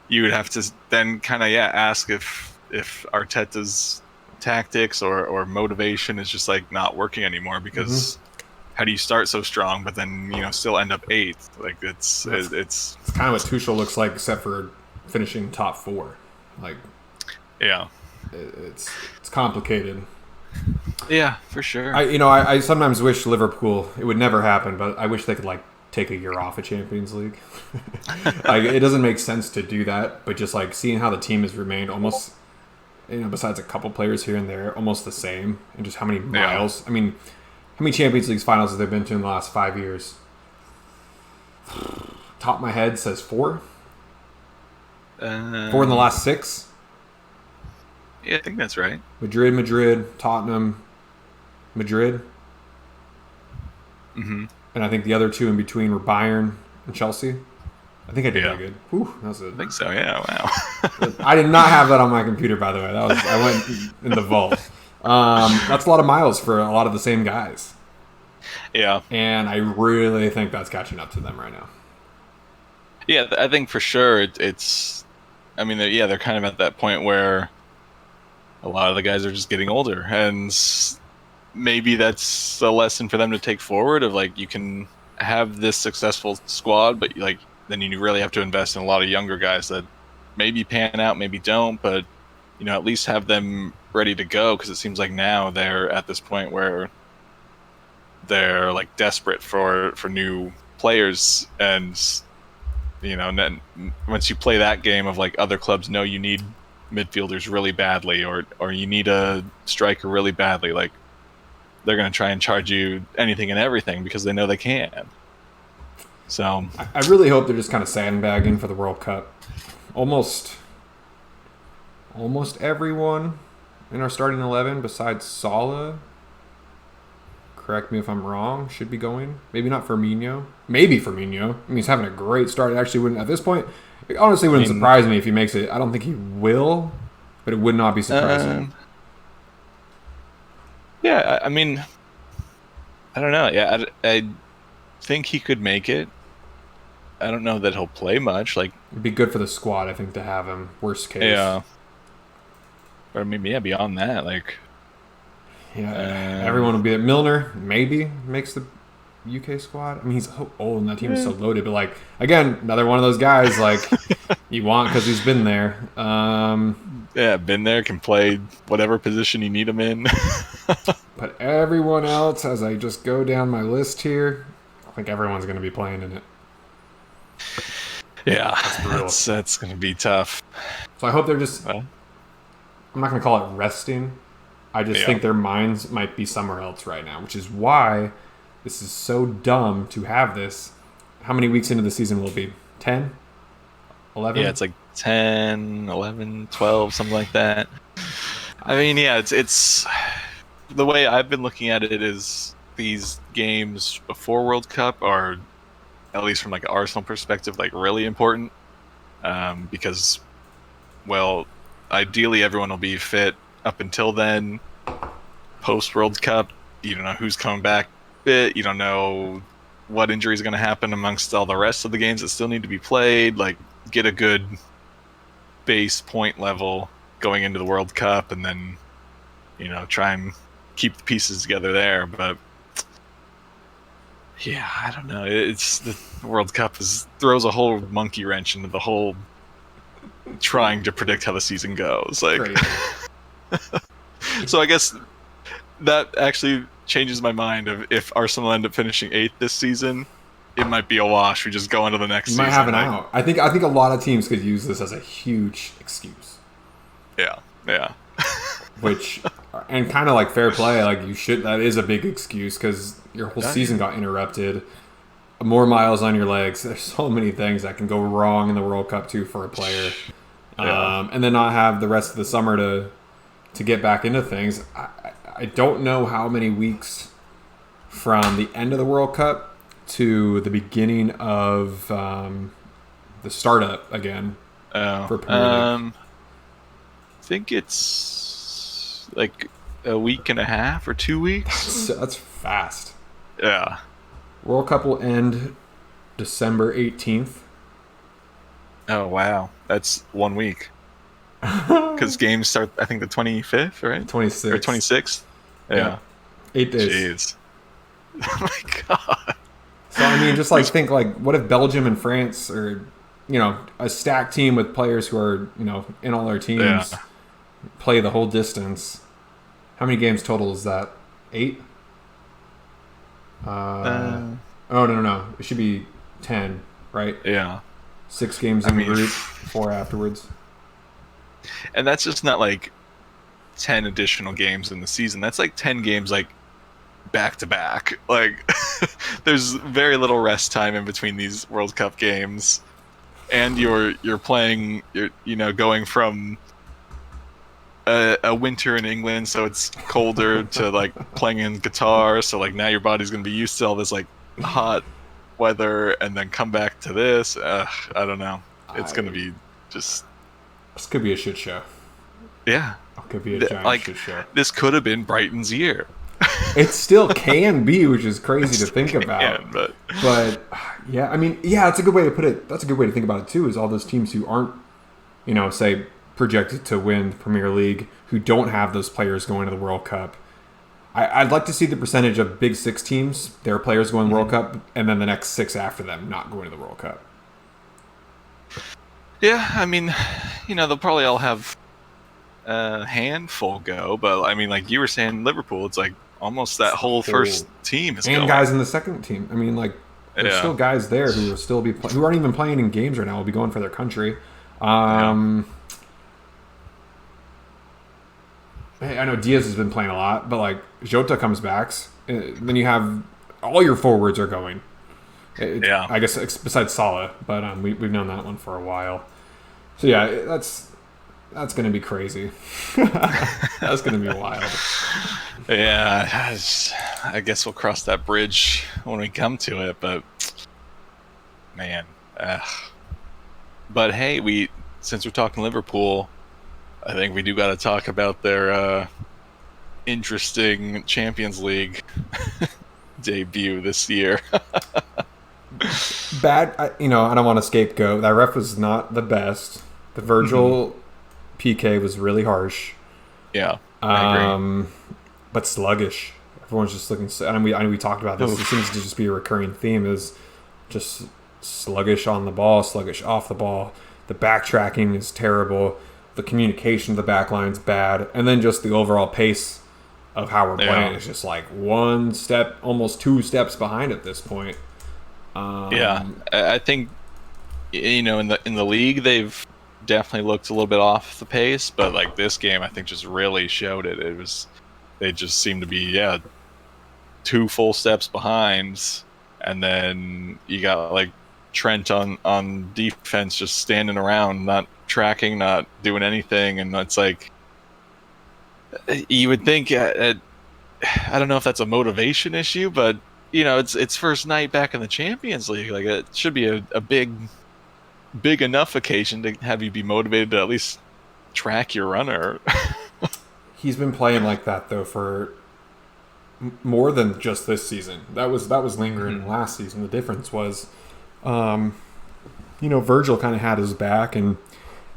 Speaker 2: you would have to then kind of ask if Arteta's tactics or motivation is just like not working anymore, because how do you start so strong but then still end up eighth? Like it's kind
Speaker 1: of what Tuchel looks like, except for finishing top 4. Like,
Speaker 2: yeah,
Speaker 1: it's complicated.
Speaker 2: Yeah, for sure.
Speaker 1: I sometimes wish Liverpool, it would never happen, but I wish they could like take a year off of Champions League. Like, it doesn't make sense to do that, but just like seeing how the team has remained almost, besides a couple players here and there, almost the same, and just how many miles. I mean, how many Champions League finals have they been to in the last 5 years? Top of my head says 4. 4 in the last 6.
Speaker 2: Yeah, I think that's right.
Speaker 1: Madrid, Tottenham, Madrid.
Speaker 2: Mm-hmm.
Speaker 1: And I think the other 2 in between were Bayern and Chelsea. I think I did that good. Whew, that was
Speaker 2: I think so, yeah, wow.
Speaker 1: I did not have that on my computer, by the way. I went in the vault. That's a lot of miles for a lot of the same guys.
Speaker 2: Yeah.
Speaker 1: And I really think that's catching up to them right now.
Speaker 2: Yeah, I think for sure it's... I mean, they're kind of at that point where a lot of the guys are just getting older, and maybe that's a lesson for them to take forward of like, you can have this successful squad, but like then you really have to invest in a lot of younger guys that maybe pan out, maybe don't, but at least have them ready to go, because it seems like now they're at this point where they're like desperate for new players, and then once you play that game of like other clubs know you need midfielders really badly, or you need a striker really badly, like they're going to try and charge you anything and everything because they know they can. So
Speaker 1: I really hope they're just kind of sandbagging for the World Cup. Almost everyone in our starting 11 besides Salah, correct me if I'm wrong, should be going. Maybe not Firmino. Maybe Firmino. I mean, he's having a great start. It actually wouldn't, at this point, it honestly wouldn't surprise me if he makes it. I don't think he will, but it would not be surprising.
Speaker 2: Yeah, I mean, I don't know. Yeah, I think he could make it. I don't know that he'll play much. Like,
Speaker 1: it'd be good for the squad, I think, to have him. Worst case.
Speaker 2: Yeah. Or maybe beyond that, like.
Speaker 1: Yeah, everyone will be at Milner. Maybe makes the UK squad. I mean, he's so old and that team is so loaded. But like, again, another one of those guys like you want because he's been there.
Speaker 2: Been there, can play whatever position you need him in.
Speaker 1: But everyone else, as I just go down my list here, I think everyone's going to be playing in it.
Speaker 2: Yeah, that's going to be tough.
Speaker 1: So I hope they're just... I'm not going to call it resting. I just think their minds might be somewhere else right now, which is why this is so dumb to have this. How many weeks into the season will it be? 10? 11?
Speaker 2: Yeah, it's like 10, 11, 12, something like that. I mean, yeah, it's the way I've been looking at it is these games before World Cup are, at least from like an Arsenal perspective, like really important, because, well, ideally everyone will be fit up until then. Post World Cup, you don't know who's coming back fit. You don't know what injuries are going to happen amongst all the rest of the games that still need to be played. Like, get a good base point level going into the World Cup, and then try and keep the pieces together there. But yeah, I don't know. It's the World Cup throws a whole monkey wrench into the whole trying to predict how the season goes. Like, so I guess that actually changes my mind of if Arsenal end up finishing 8th this season, it might be a wash. We just go into the next season.
Speaker 1: Might have an out. I think a lot of teams could use this as a huge excuse.
Speaker 2: Yeah.
Speaker 1: Which And kind of like fair play, like you should. That is a big excuse because your whole
Speaker 2: Yeah,
Speaker 1: season
Speaker 2: yeah.
Speaker 1: got interrupted. More miles on your legs. There's so many things that can go wrong in the World Cup too for a player,
Speaker 2: Yeah.
Speaker 1: and then not have the rest of the summer to get back into things. I don't know how many weeks from the end of the World Cup to the beginning of the startup again
Speaker 2: Oh,
Speaker 1: for Premier League.
Speaker 2: I think it's like a week and a half or 2 weeks.
Speaker 1: That's fast.
Speaker 2: Yeah.
Speaker 1: World Cup will end December 18th.
Speaker 2: Oh wow, that's 1 week. Because games start, I think, the 25th, right? Or
Speaker 1: 26th.
Speaker 2: 26th.
Speaker 1: Yeah,
Speaker 2: Yeah.
Speaker 1: 8 days.
Speaker 2: Jeez. Oh my god.
Speaker 1: So I mean, just like
Speaker 2: There's,
Speaker 1: think like, what if Belgium and France are, a stacked team with players who are, in all their
Speaker 2: yeah.
Speaker 1: teams, play the whole distance. How many games total is that? 8?
Speaker 2: Uh,
Speaker 1: Oh no. It should be 10, right?
Speaker 2: yeah.
Speaker 1: 6 games
Speaker 2: I
Speaker 1: in the
Speaker 2: mean,
Speaker 1: group, 4 afterwards.
Speaker 2: and that's just not like 10 additional games in the season. That's like 10 games, like back to back. Like, there's very little rest time in between these World Cup games, and you're playing. You're going from a winter in England, so it's colder, to like playing in Qatar. So like now your body's gonna be used to all this like hot weather, and then come back to this. I don't know. It's gonna be just
Speaker 1: This could be a shit show.
Speaker 2: yeah.
Speaker 1: It could be a giant
Speaker 2: Like
Speaker 1: shit show.
Speaker 2: this could have been Brighton's year.
Speaker 1: It still can be, which is crazy to think about.
Speaker 2: Yeah, but
Speaker 1: But yeah, I mean, yeah, that's a good way to put it. That's a good way to think about it too. Is all those teams who aren't, say projected to win the Premier League, who don't have those players going to the World Cup. I'd like to see the percentage of Big Six teams, their players going World Cup, and then the next 6 after them not going to the World Cup.
Speaker 2: yeah, I mean, they'll probably all have a handful go, but I mean, like you were saying, Liverpool, it's like almost that whole first team is
Speaker 1: and
Speaker 2: going.
Speaker 1: guys in the second team. I mean, like there's still guys there who will still be who aren't even playing in games right now. Will be going for their country. I know Diaz has been playing a lot, but like Jota comes back, then you have all your forwards are going.
Speaker 2: Yeah.
Speaker 1: I guess besides Salah, but we've known that one for a while. So yeah, that's going to be crazy. That's going to be wild.
Speaker 2: Yeah, I guess we'll cross that bridge when we come to it. But man, but hey, since we're talking Liverpool, I think we do got to talk about their interesting Champions League debut this year.
Speaker 1: Bad, I don't want to scapegoat. That ref was not the best. The Virgil PK was really harsh.
Speaker 2: Yeah, I agree.
Speaker 1: But sluggish. Everyone's just looking. I know we talked about this. It seems to just be a recurring theme. Is just sluggish on the ball, sluggish off the ball. The backtracking is terrible. The communication of the back line's bad, and then just the overall pace of how we're playing is just like 1 step, almost 2 steps behind at this point.
Speaker 2: Yeah, I think in the league they've definitely looked a little bit off the pace, but like this game I think just really showed it. They just seem to be 2 full steps behind, and then you got like Trent on defense just standing around, not tracking, not doing anything, and it's like you would think I don't know if that's a motivation issue, but it's first night back in the Champions League. Like it should be a big enough occasion to have you be motivated to at least track your runner.
Speaker 1: He's been playing like that though for more than just this season. That was lingering last season. The difference was, Virgil kind of had his back, and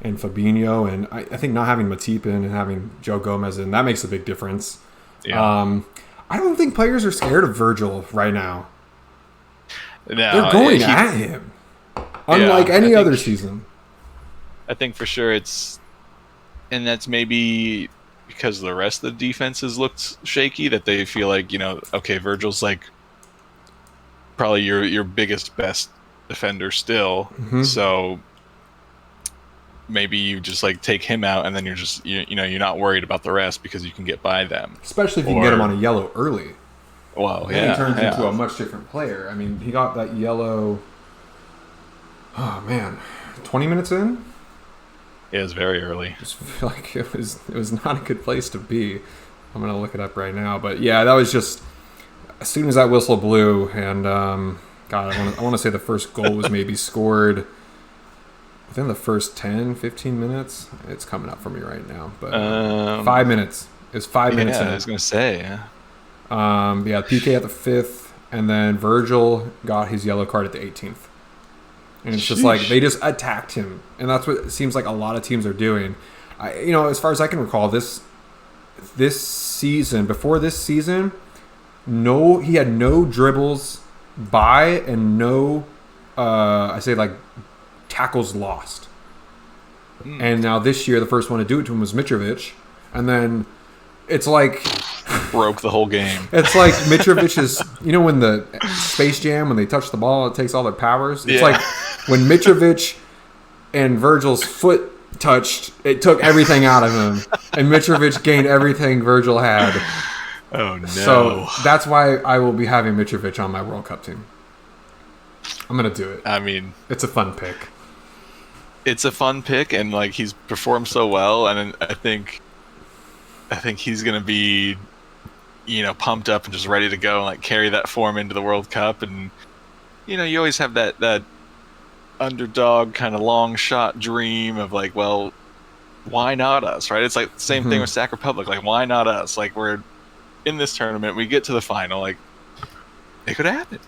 Speaker 1: Fabinho, and I think not having Matip in and having Joe Gomez in, that makes a big difference.
Speaker 2: Yeah.
Speaker 1: I don't think players are scared of Virgil right now.
Speaker 2: No,
Speaker 1: they're going at him, unlike any other season.
Speaker 2: I think for sure and that's maybe because the rest of the defenses looked shaky, that they feel like, okay, Virgil's like probably your biggest, best defender still. So maybe you just like take him out, and then you're just you're not worried about the rest because you can get by them.
Speaker 1: Especially if you can get him on a yellow early.
Speaker 2: Well,
Speaker 1: Then he turns into
Speaker 2: yeah.
Speaker 1: a much different player. I mean, he got that yellow. Oh man, 20 minutes in.
Speaker 2: It was very early.
Speaker 1: I just feel like it was not a good place to be. I'm gonna look it up right now, but yeah, that was just as soon as that whistle blew, and God, I want to say the first goal was maybe scored within the first 10, 15 minutes. It's coming up for me right now, but 5 minutes. It's 5 minutes in.
Speaker 2: I was gonna say, yeah.
Speaker 1: Yeah, PK at the 5th, and then Virgil got his yellow card at the 18th. And it's just like they just attacked him, and that's what it seems like a lot of teams are doing. As far as I can recall, this season, before this season, he had no dribbles by and no, tackles lost. And now this year, the first one to do it to him was Mitrovic, and then it's like
Speaker 2: broke the whole game.
Speaker 1: It's like Mitrovic's, when the Space Jam, when they touch the ball, it takes all their powers. It's like when Mitrovic and Virgil's foot touched, it took everything out of him. And Mitrovic gained everything Virgil had.
Speaker 2: Oh, no.
Speaker 1: So that's why I will be having Mitrovic on my World Cup team. I'm going to do it.
Speaker 2: I mean,
Speaker 1: it's a fun pick.
Speaker 2: It's a fun pick, and like he's performed so well, and I think he's going to be pumped up and just ready to go and like carry that form into the World Cup. And you always have that underdog kind of long shot dream of like, well, why not us, right? It's like the same thing with Sac Republic. Like, why not us? Like, we're in this tournament, we get to the final, like it could happen.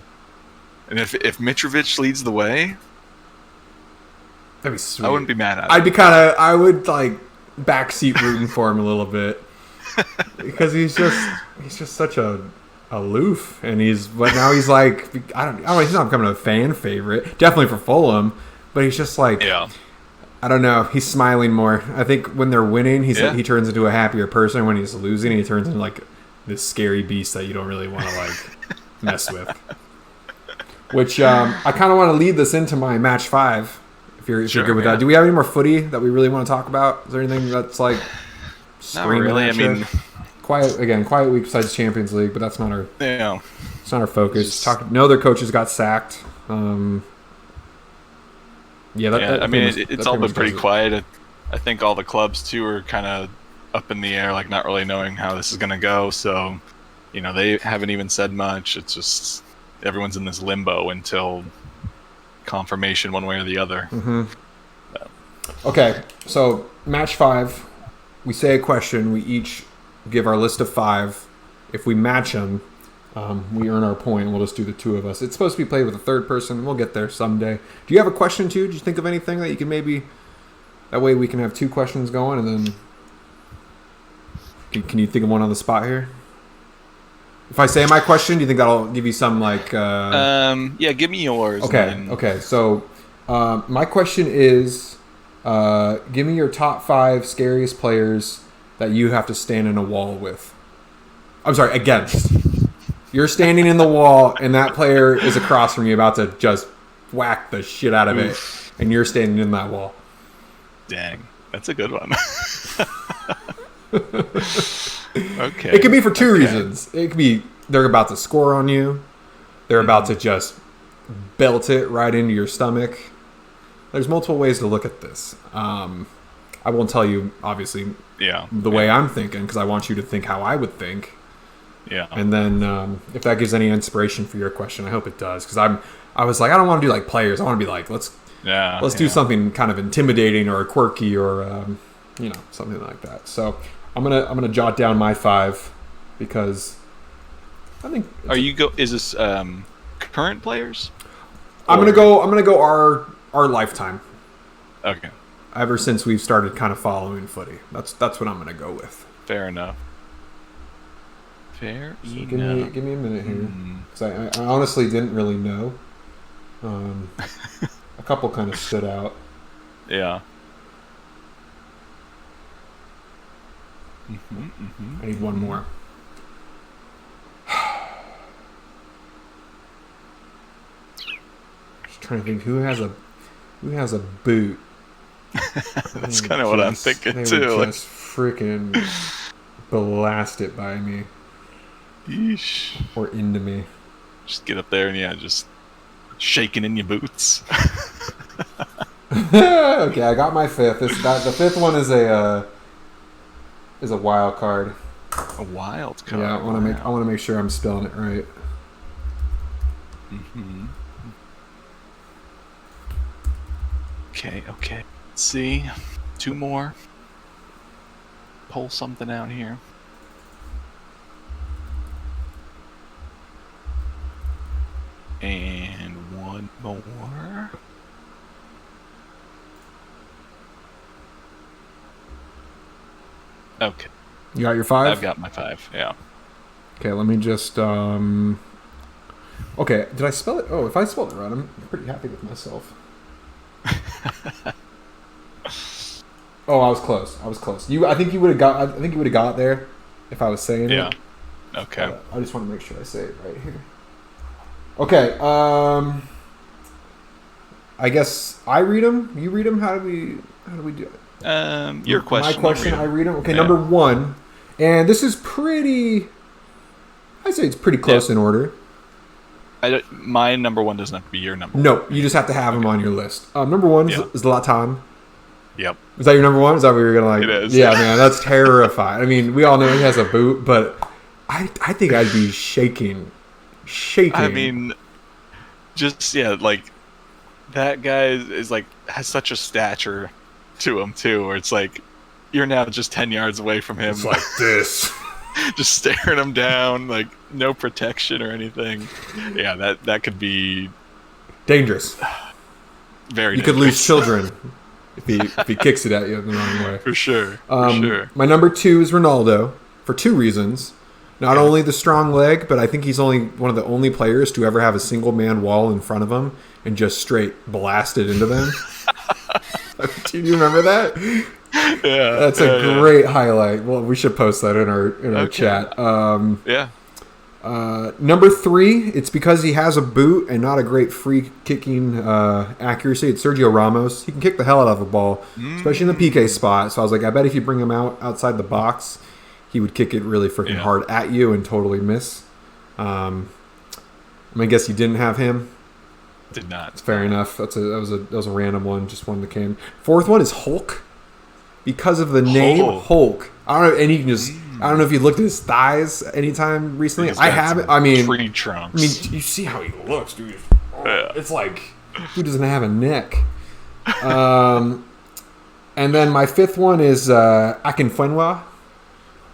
Speaker 2: And if Mitrovic leads the way,
Speaker 1: that'd be sweet.
Speaker 2: I wouldn't be mad at it.
Speaker 1: I would like backseat rooting for him a little bit. Because he's just such a aloof, and now he's like he's not becoming a fan favorite, definitely for Fulham, but he's just like, I don't know, he's smiling more. I think when they're winning, he turns into a happier person. When he's losing, he turns into like this scary beast that you don't really want to like mess with. Which I kind of want to lead this into my match 5. If you're good with that. Do we have any more footy that we really want to talk about? Is there anything that's like
Speaker 2: not really? I mean,
Speaker 1: quiet week besides Champions League, but that's not our it's not our focus. No other coaches got sacked.
Speaker 2: I mean, it's all been pretty quiet. I think all the clubs too are kind of up in the air, like not really knowing how this is going to go. So, they haven't even said much. It's just everyone's in this limbo until confirmation one way or the other.
Speaker 1: Okay, so match 5. We say a question. We each give our list of 5. If we match them, we earn our point. We'll just do the 2 of us. It's supposed to be played with a third person. We'll get there someday. Do you have a question, too? Did you think of anything that you can maybe... That way we can have 2 questions going, and then... Can you think of one on the spot here? If I say my question, do you think that'll give you some, like...
Speaker 2: Yeah, give me yours.
Speaker 1: Okay. So, my question is... give me your top 5 scariest players that you have to stand in a wall with. I'm sorry, against. You're standing in the wall, and that player is across from you about to just whack the shit out of it, and you're standing in that wall.
Speaker 2: Dang, that's a good one. Okay.
Speaker 1: It could be for 2 reasons. It could be they're about to score on you. They're about to just belt it right into your stomach. There's multiple ways to look at this. I won't tell you, obviously, the way I'm thinking, because I want you to think how I would think.
Speaker 2: Yeah.
Speaker 1: And then if that gives any inspiration for your question, I hope it does. Because I was like, I don't want to do like players. I want to be like, let's do something kind of intimidating or quirky or something like that. So I'm gonna jot down my 5 because I think.
Speaker 2: Is this current players?
Speaker 1: I'm gonna go our lifetime.
Speaker 2: Okay.
Speaker 1: Ever since we've started kind of following footy, that's what I'm gonna go with.
Speaker 2: Fair enough.
Speaker 1: So give me a minute here, because I honestly didn't really know. A couple kind of stood out.
Speaker 2: Yeah.
Speaker 1: I need one more. Just trying to think who has a boot
Speaker 2: That's kind of what I'm thinking
Speaker 1: they
Speaker 2: too.
Speaker 1: would just freaking blast it by me.
Speaker 2: Yeesh.
Speaker 1: Or into me.
Speaker 2: Just get up there and just shaking in your boots.
Speaker 1: Okay, I got my fifth. The fifth one is a wild card.
Speaker 2: A wild card.
Speaker 1: Yeah, I want to make sure I'm spelling it right.
Speaker 2: Mm-hmm. Okay. Let's see. 2 more. Pull something out here. And 1 more. Okay.
Speaker 1: You got your 5?
Speaker 2: I've got my 5, yeah.
Speaker 1: Okay, let me just okay, did I spell it? Oh, if I spelled it right, I'm pretty happy with myself. Oh, I was close. I think you would have got there if I was saying it.
Speaker 2: Yeah. Okay.
Speaker 1: I just want to make sure I say it right here. Okay, I guess I read them. You read them. How do we do it?
Speaker 2: Your question.
Speaker 1: My question. I read them. Okay,
Speaker 2: yeah.
Speaker 1: Number 1, and this is pretty. I'd say it's pretty close in order.
Speaker 2: My number 1 doesn't have to be your number 1.
Speaker 1: No, you just have to have them on your list. Number 1 is Zlatan.
Speaker 2: Yep.
Speaker 1: Is that your number 1? Is that what you're gonna like?
Speaker 2: It is.
Speaker 1: Yeah, man, that's terrifying. I mean, we all know he has a boot, but I think I'd be shaking.
Speaker 2: I mean, like that guy is like has such a stature to him too, where it's like you're now just 10 yards away from him,
Speaker 1: It's like this,
Speaker 2: just staring him down, like no protection or anything. Yeah, that could be
Speaker 1: dangerous.
Speaker 2: Very.
Speaker 1: You could lose children if he kicks it at you the wrong way.
Speaker 2: For sure. For sure.
Speaker 1: My number 2 is Ronaldo for 2 reasons. Not only the strong leg, but I think he's only one of the only players to ever have a single man wall in front of him and just straight blast it into them. Do you remember that?
Speaker 2: Yeah,
Speaker 1: that's a great highlight. Well, we should post that in our chat.
Speaker 2: Yeah.
Speaker 1: Number 3, it's because he has a boot and not a great free kicking accuracy. It's Sergio Ramos. He can kick the hell out of a ball, especially in the PK spot. So I was like, I bet if you bring him outside the box, he would kick it really freaking hard at you and totally miss. I guess you didn't have him.
Speaker 2: Did not.
Speaker 1: It's fair enough. That was a random one, just one that came. 4th one is Hulk, because of the name Hulk. I don't know, and you can just. I don't know if you looked at his thighs anytime recently. I haven't. I mean,
Speaker 2: tree trunks.
Speaker 1: I mean, you see how he looks, dude. It's like, who doesn't have a neck? And then my 5th one is Akinfenwa.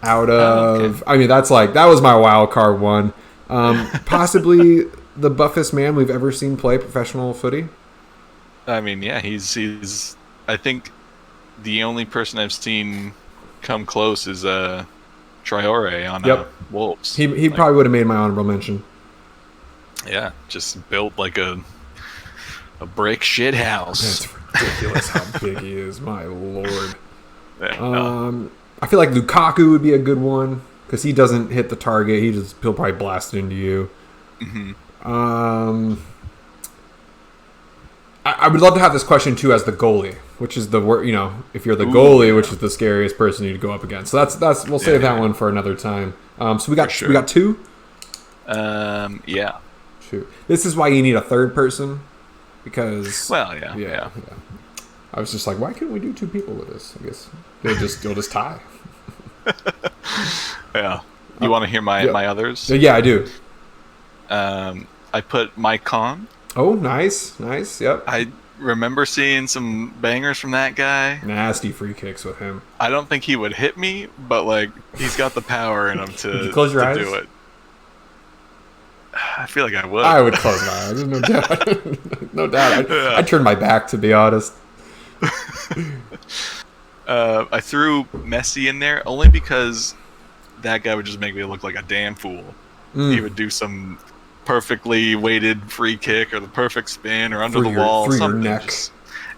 Speaker 1: Out of, I mean, that was my wild card one. Possibly the buffest man we've ever seen play professional footy.
Speaker 2: I mean, yeah, he's. I think the only person I've seen come close is Traore on Wolves.
Speaker 1: He probably would have made my honorable mention.
Speaker 2: Yeah, just built like a brick shit house.
Speaker 1: It's ridiculous how big he is. My lord.
Speaker 2: Yeah,
Speaker 1: I feel like Lukaku would be a good one because he doesn't hit the target. He'll probably blast it into you.
Speaker 2: Mm-hmm.
Speaker 1: I would love to have this question too as the goalie, which is the word. If you're the goalie, which is the scariest person you'd go up against. So that's we'll save that one for another time. So we got 2.
Speaker 2: Yeah.
Speaker 1: Shoot. This is why you need a third person because.
Speaker 2: Well, yeah.
Speaker 1: I was just like, why couldn't we do 2 people with this? I guess you'll just tie.
Speaker 2: Yeah. You want to hear my others?
Speaker 1: Yeah, I do.
Speaker 2: I put Mike Conn.
Speaker 1: Oh, nice. Yep.
Speaker 2: I remember seeing some bangers from that guy.
Speaker 1: Nasty free kicks with him.
Speaker 2: I don't think he would hit me, but like he's got the power in him to,
Speaker 1: you close your eyes?
Speaker 2: Do it. I feel like I would.
Speaker 1: I would close my eyes. No doubt. No doubt. I'd turn my back, to be honest.
Speaker 2: I threw Messi in there only because that guy would just make me look like a damn fool. He would do some perfectly weighted free kick or the perfect spin or under the wall.
Speaker 1: Through
Speaker 2: something.
Speaker 1: your neck.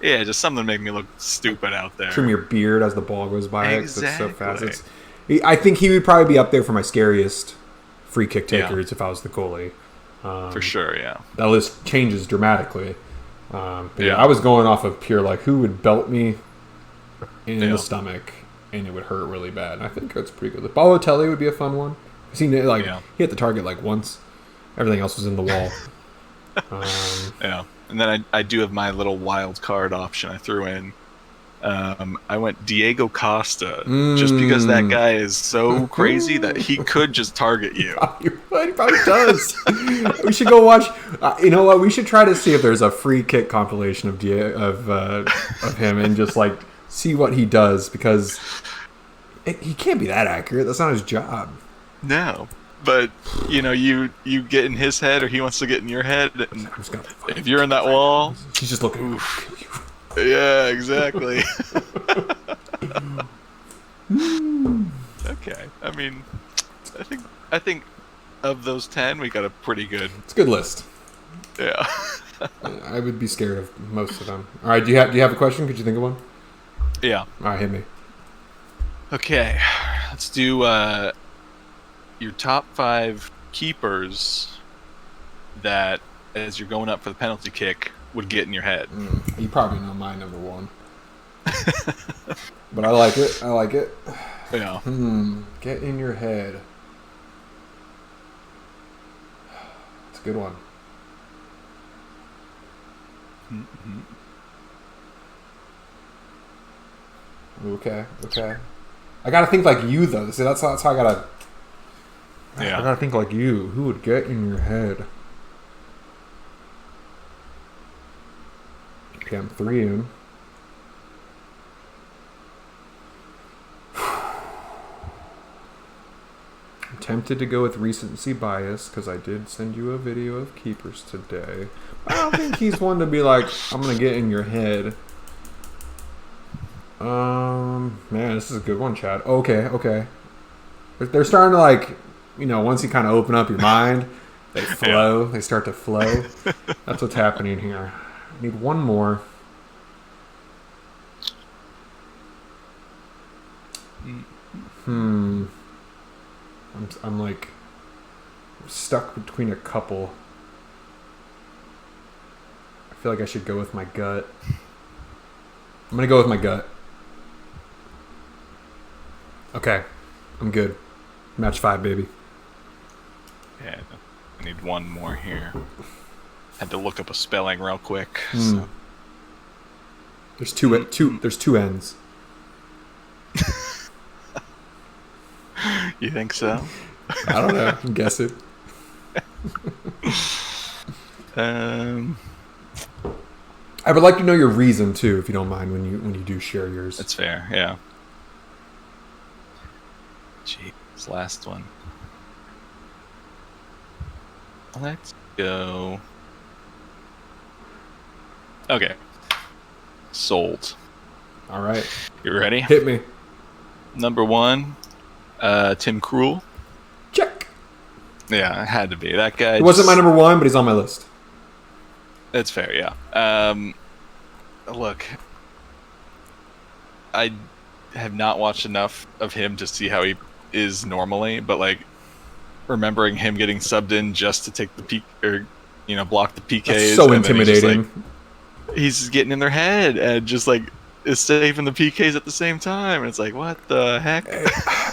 Speaker 2: Just something to make me look stupid out there.
Speaker 1: Trim your beard as the ball goes by.
Speaker 2: Exactly.
Speaker 1: It's so fast. I think he would probably be up there for my scariest free kick takers if I was the goalie.
Speaker 2: For sure, yeah.
Speaker 1: That list changes dramatically. But I was going off of pure, like, who would belt me and in the stomach, and it would hurt really bad. And I think that's pretty good. The Balotelli would be a fun one. I've seen it, like, he hit the target like once. Everything else was in the wall.
Speaker 2: Yeah. And then I do have my little wild card option I threw in. I went Diego Costa just because that guy is so crazy that he could just target you.
Speaker 1: He probably does. We should go watch. You know what? We should try to see if there's a free kick compilation of him and just like see what he does, because he can't be that accurate. That's not his job.
Speaker 2: No. But, you know, you get in his head or he wants to get in your head. And if you're in that wall...
Speaker 1: He's just looking...
Speaker 2: Yeah, exactly. Okay. I mean, I think of those 10, we got a pretty good...
Speaker 1: It's a good list.
Speaker 2: Yeah.
Speaker 1: I would be scared of most of them. All right, do you have a question? Could you think of one?
Speaker 2: Yeah.
Speaker 1: All right, hit me.
Speaker 2: Okay. Let's do your top 5 keepers that, as you're going up for the penalty kick, would get in your head.
Speaker 1: You probably know my number 1. But I like it.
Speaker 2: Yeah.
Speaker 1: Get in your head. It's a good one. Okay. I gotta think like you, though. See, that's how I gotta...
Speaker 2: Yeah.
Speaker 1: I gotta think like you. Who would get in your head? Okay, I'm 3 in. I'm tempted to go with recency bias because I did send you a video of keepers today. I don't think he's one to be like, I'm gonna get in your head. Man, this is a good one, Chad. Okay. They're starting to, like, you know, once you kind of open up your mind, they flow. They start to flow. That's what's happening here. I need one more. I'm like stuck between a couple. I feel like I should go with my gut. I'm gonna go with my gut. Okay, I'm good. Match 5, baby.
Speaker 2: Yeah, I need one more here. Had to look up a spelling real quick. So.
Speaker 1: There's two ends.
Speaker 2: You think so?
Speaker 1: I don't know. I'm guessing. I would like to know your reason too, if you don't mind, when you do share yours.
Speaker 2: That's fair. Yeah. Jeez, last one. Let's go. Okay. Sold.
Speaker 1: All right.
Speaker 2: You ready?
Speaker 1: Hit me.
Speaker 2: Number 1, Tim Krul.
Speaker 1: Check.
Speaker 2: Yeah, it had to be. That guy.
Speaker 1: It wasn't my number 1, but he's on my list.
Speaker 2: It's fair, yeah. Look, I have not watched enough of him to see how he is normally, but like remembering him getting subbed in just to take the peak or block the PKs.
Speaker 1: That's so intimidating.
Speaker 2: He's getting in their head and just like is saving the PKs at the same time, and it's like, what the heck?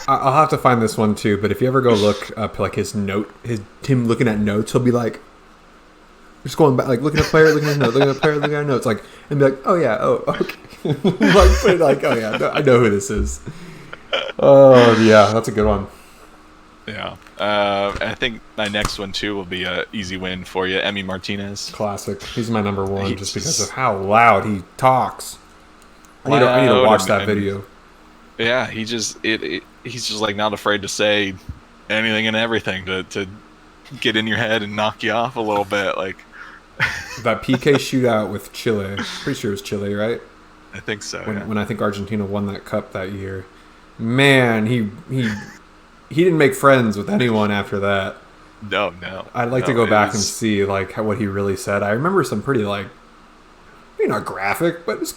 Speaker 1: I'll have to find this one too. But if you ever go look up like his him looking at notes, he'll be like, just going back, like looking at player, looking at note, looking at player, looking at notes, like, and be like, oh yeah, oh okay, like oh yeah, I know who this is. Oh yeah, that's a good one.
Speaker 2: Yeah, I think my next one too will be a easy win for you, Emi Martinez.
Speaker 1: Classic. He's my number 1 just because of how loud he talks. I need to watch that video.
Speaker 2: Yeah, he's just like not afraid to say anything and everything to get in your head and knock you off a little bit. Like
Speaker 1: that PK shootout with Chile. Pretty sure it was Chile, right?
Speaker 2: I think so.
Speaker 1: When I think Argentina won that cup that year, man, he didn't make friends with anyone after that.
Speaker 2: No.
Speaker 1: I'd like to go back and see like what he really said. I remember some pretty like, not graphic, but it was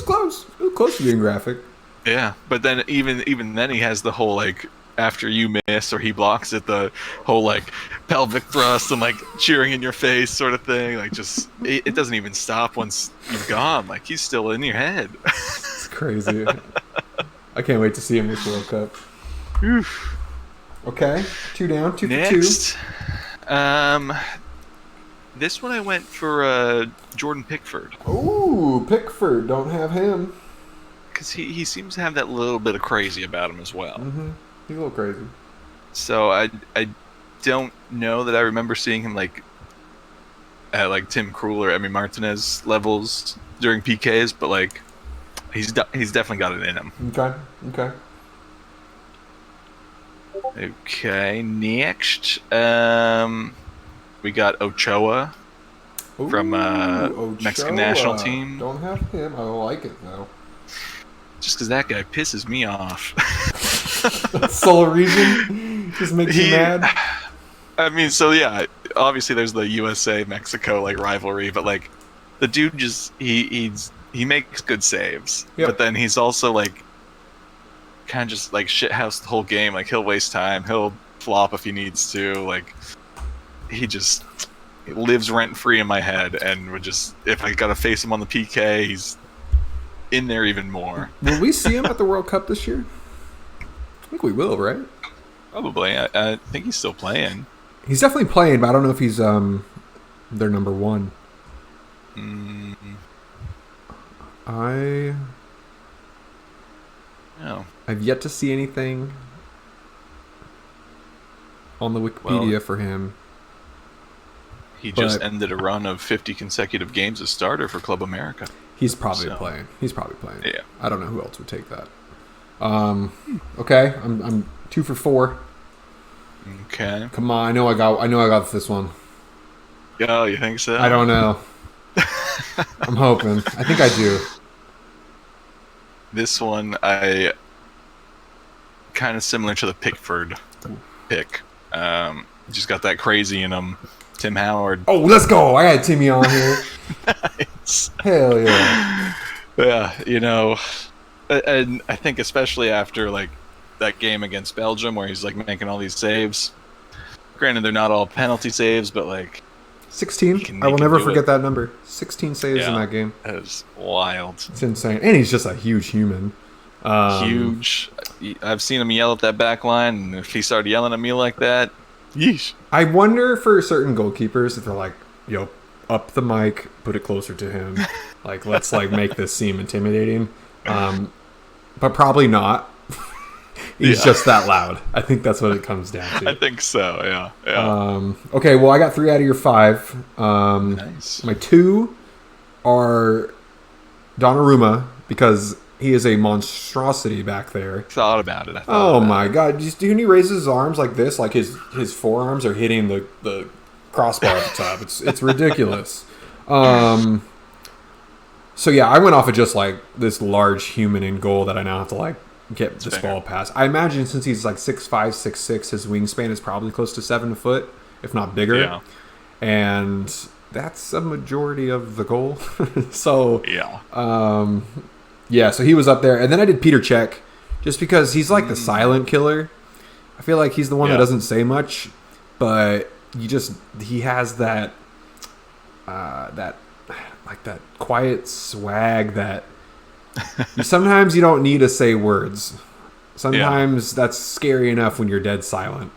Speaker 1: close. It was close to being graphic.
Speaker 2: Yeah, but then even then he has the whole like after you miss or he blocks it, the whole like pelvic thrust and like cheering in your face sort of thing. Like just it doesn't even stop once you've gone. Like he's still in your head.
Speaker 1: It's crazy. I can't wait to see him this World Cup.
Speaker 2: Oof.
Speaker 1: Okay, 2 down, 2
Speaker 2: Next,
Speaker 1: for 2.
Speaker 2: This one I went for Jordan Pickford.
Speaker 1: Ooh, Pickford. Don't have him.
Speaker 2: Because he seems to have that little bit of crazy about him as well.
Speaker 1: Mm-hmm. He's a little crazy.
Speaker 2: So I don't know that I remember seeing him like at like Tim Krul or Emi Martinez levels during PKs, but like he's definitely got it in him.
Speaker 1: Okay.
Speaker 2: Okay, next we got Ochoa from
Speaker 1: Ochoa.
Speaker 2: Mexican national team.
Speaker 1: Don't have him. I like it though.
Speaker 2: Just because that guy pisses me off.
Speaker 1: Sole reason just makes you mad.
Speaker 2: I mean, so yeah, obviously there's the USA Mexico like rivalry, but like the dude just he makes good saves, but then he's also like kind of just like shithouse the whole game. Like he'll waste time, he'll flop if he needs to. Like he lives rent free in my head, and would just if I gotta face him on the PK, he's in there even more.
Speaker 1: Will we see him at the World Cup this year? I think we will, right?
Speaker 2: Probably. I think he's still playing.
Speaker 1: He's definitely playing, but I don't know if he's their number one. I've yet to see anything on the Wikipedia for him.
Speaker 2: He just ended a run of 50 consecutive games as starter for Club America.
Speaker 1: He's probably playing.
Speaker 2: Yeah.
Speaker 1: I don't know who else would take that. Okay, I'm 2 for 4.
Speaker 2: Okay.
Speaker 1: Come on, I know I got this one.
Speaker 2: Oh, you think so?
Speaker 1: I don't know. I'm hoping. I think I do.
Speaker 2: This one, I kind of similar to the Pickford pick. Just got that crazy in him. Tim Howard.
Speaker 1: Oh, let's go! I got Timmy on here.
Speaker 2: Nice.
Speaker 1: Hell yeah.
Speaker 2: Yeah, and I think especially after like that game against Belgium where he's like making all these saves. Granted, they're not all penalty saves, but like
Speaker 1: 16. I will never forget that number. 16 saves in that game.
Speaker 2: That is wild.
Speaker 1: It's insane, and he's just a huge human.
Speaker 2: Huge. I've seen him yell at that back line, and if he started yelling at me like that, yeesh.
Speaker 1: I wonder for certain goalkeepers if they're like, yo, up the mic, put it closer to him. Like, let's like make this seem intimidating. But probably not. He's just that loud. I think that's what it comes down to.
Speaker 2: I think so, yeah.
Speaker 1: Okay, well, I got 3 out of your 5.
Speaker 2: Nice.
Speaker 1: My 2 are Donnarumma, because he is a monstrosity back there.
Speaker 2: Thought about it.
Speaker 1: Oh my god! Just when he raises his arms like this, like his forearms are hitting the crossbar at the top. It's ridiculous. So yeah, I went off of just like this large human in goal that I now have to like get this ball past. I imagine since he's like 6'5", 6'6", his wingspan is probably close to 7 foot, if not bigger.
Speaker 2: Yeah.
Speaker 1: And that's a majority of the goal. So
Speaker 2: yeah.
Speaker 1: Yeah, so he was up there. And then I did Peter Cech, just because he's like the silent killer. I feel like he's the one that doesn't say much, but he has that quiet swag that sometimes you don't need to say words. Sometimes that's scary enough when you're dead silent.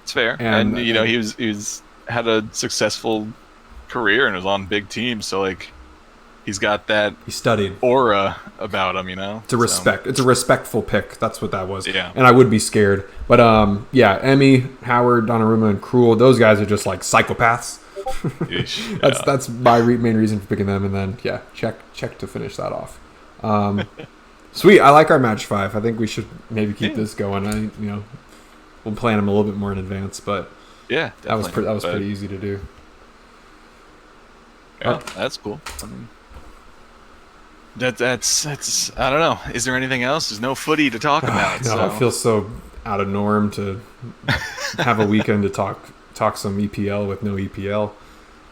Speaker 2: It's fair. And he was had a successful career and was on big teams, so like he's got that aura about him, It's
Speaker 1: a respectful pick. That's what that was.
Speaker 2: Yeah.
Speaker 1: And I would be scared. But Emi, Howard, Donnarumma, and Krul, those guys are just like psychopaths. That's my main reason for picking them. And then check to finish that off. Sweet. I like our match 5. I think we should maybe keep this going. We'll plan them a little bit more in advance, but
Speaker 2: yeah,
Speaker 1: that was pretty easy to do.
Speaker 2: Yeah, that's cool. I mean, that's I don't know. Is there anything else? There's no footy to talk about.
Speaker 1: No, I feel so out of norm to have a weekend to talk some EPL with no EPL.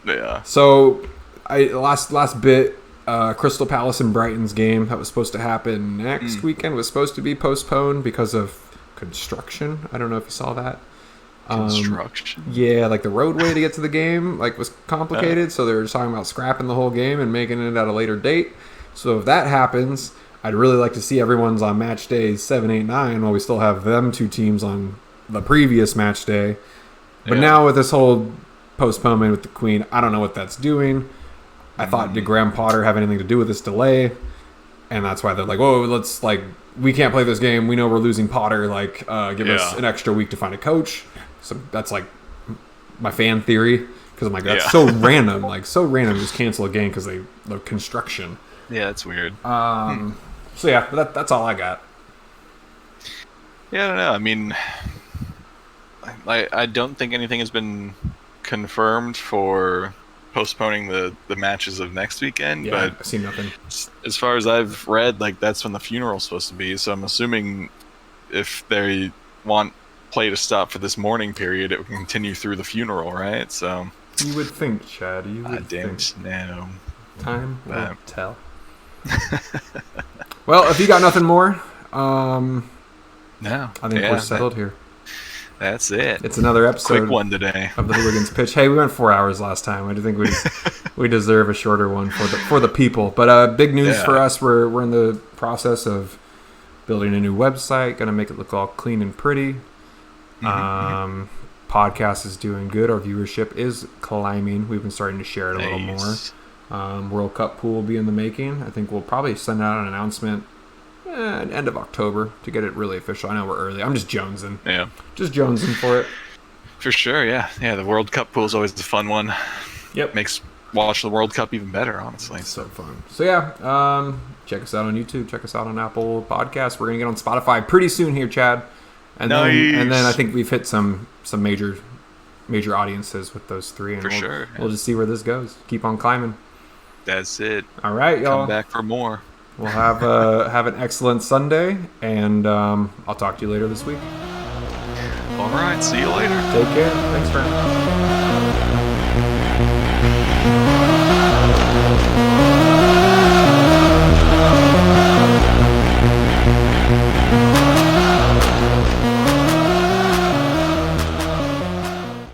Speaker 2: Yeah.
Speaker 1: So last bit, Crystal Palace and Brighton's game that was supposed to happen next weekend was supposed to be postponed because of construction. I don't know if you saw that.
Speaker 2: Construction.
Speaker 1: Yeah, like the roadway to get to the game was complicated, so they were just talking about scrapping the whole game and making it at a later date. So if that happens, I'd really like to see everyone's on match days 7, 8, 9 while we still have them two teams on the previous match day. But now with this whole postponement with the Queen, I don't know what that's doing. I thought, did Graham Potter have anything to do with this delay? And that's why they're like, "Whoa, let's we can't play this game. We know we're losing Potter. Give us an extra week to find a coach." So that's like my fan theory, because I'm like, that's so random. So random, just cancel a game because the construction.
Speaker 2: Yeah, that's weird.
Speaker 1: So yeah, but that's all I got.
Speaker 2: Yeah, I don't know. I mean, I don't think anything has been confirmed for postponing the matches of next weekend.
Speaker 1: Yeah,
Speaker 2: but
Speaker 1: I've seen nothing.
Speaker 2: As far as I've read, that's when the funeral's supposed to be. So I'm assuming if they want play to stop for this mourning period, it will continue through the funeral, right? So
Speaker 1: you would think, Chad. You would
Speaker 2: I don't know.
Speaker 1: Time will tell. Well, if you got nothing more,
Speaker 2: no,
Speaker 1: I think we're settled here.
Speaker 2: That's it.
Speaker 1: It's another episode.
Speaker 2: Quick one today
Speaker 1: of the Hooligans Pitch. Hey, we went 4 hours last time. I do think we deserve a shorter one for the people. But big news for us. We're in the process of building a new website. Going to make it look all clean and pretty. Podcast is doing good. Our viewership is climbing. We've been starting to share it a little more. World Cup pool will be in the making. I think we'll probably send out an announcement end of October to get it really official. I know we're early. I'm just jonesing.
Speaker 2: Yeah.
Speaker 1: Just jonesing for it.
Speaker 2: For sure, yeah. Yeah, the World Cup pool is always the fun one.
Speaker 1: Yep.
Speaker 2: Makes watch the World Cup even better, honestly.
Speaker 1: It's so fun. So yeah, check us out on YouTube. Check us out on Apple Podcasts. We're going to get on Spotify pretty soon here, Chad. And then I think we've hit some major audiences with those three. And we'll just see where this goes. Keep on climbing.
Speaker 2: That's it.
Speaker 1: All right, y'all.
Speaker 2: Come back for more.
Speaker 1: We'll have an excellent Sunday, and I'll talk to you later this week.
Speaker 2: All right. See you later.
Speaker 1: Take care. Thanks, friend.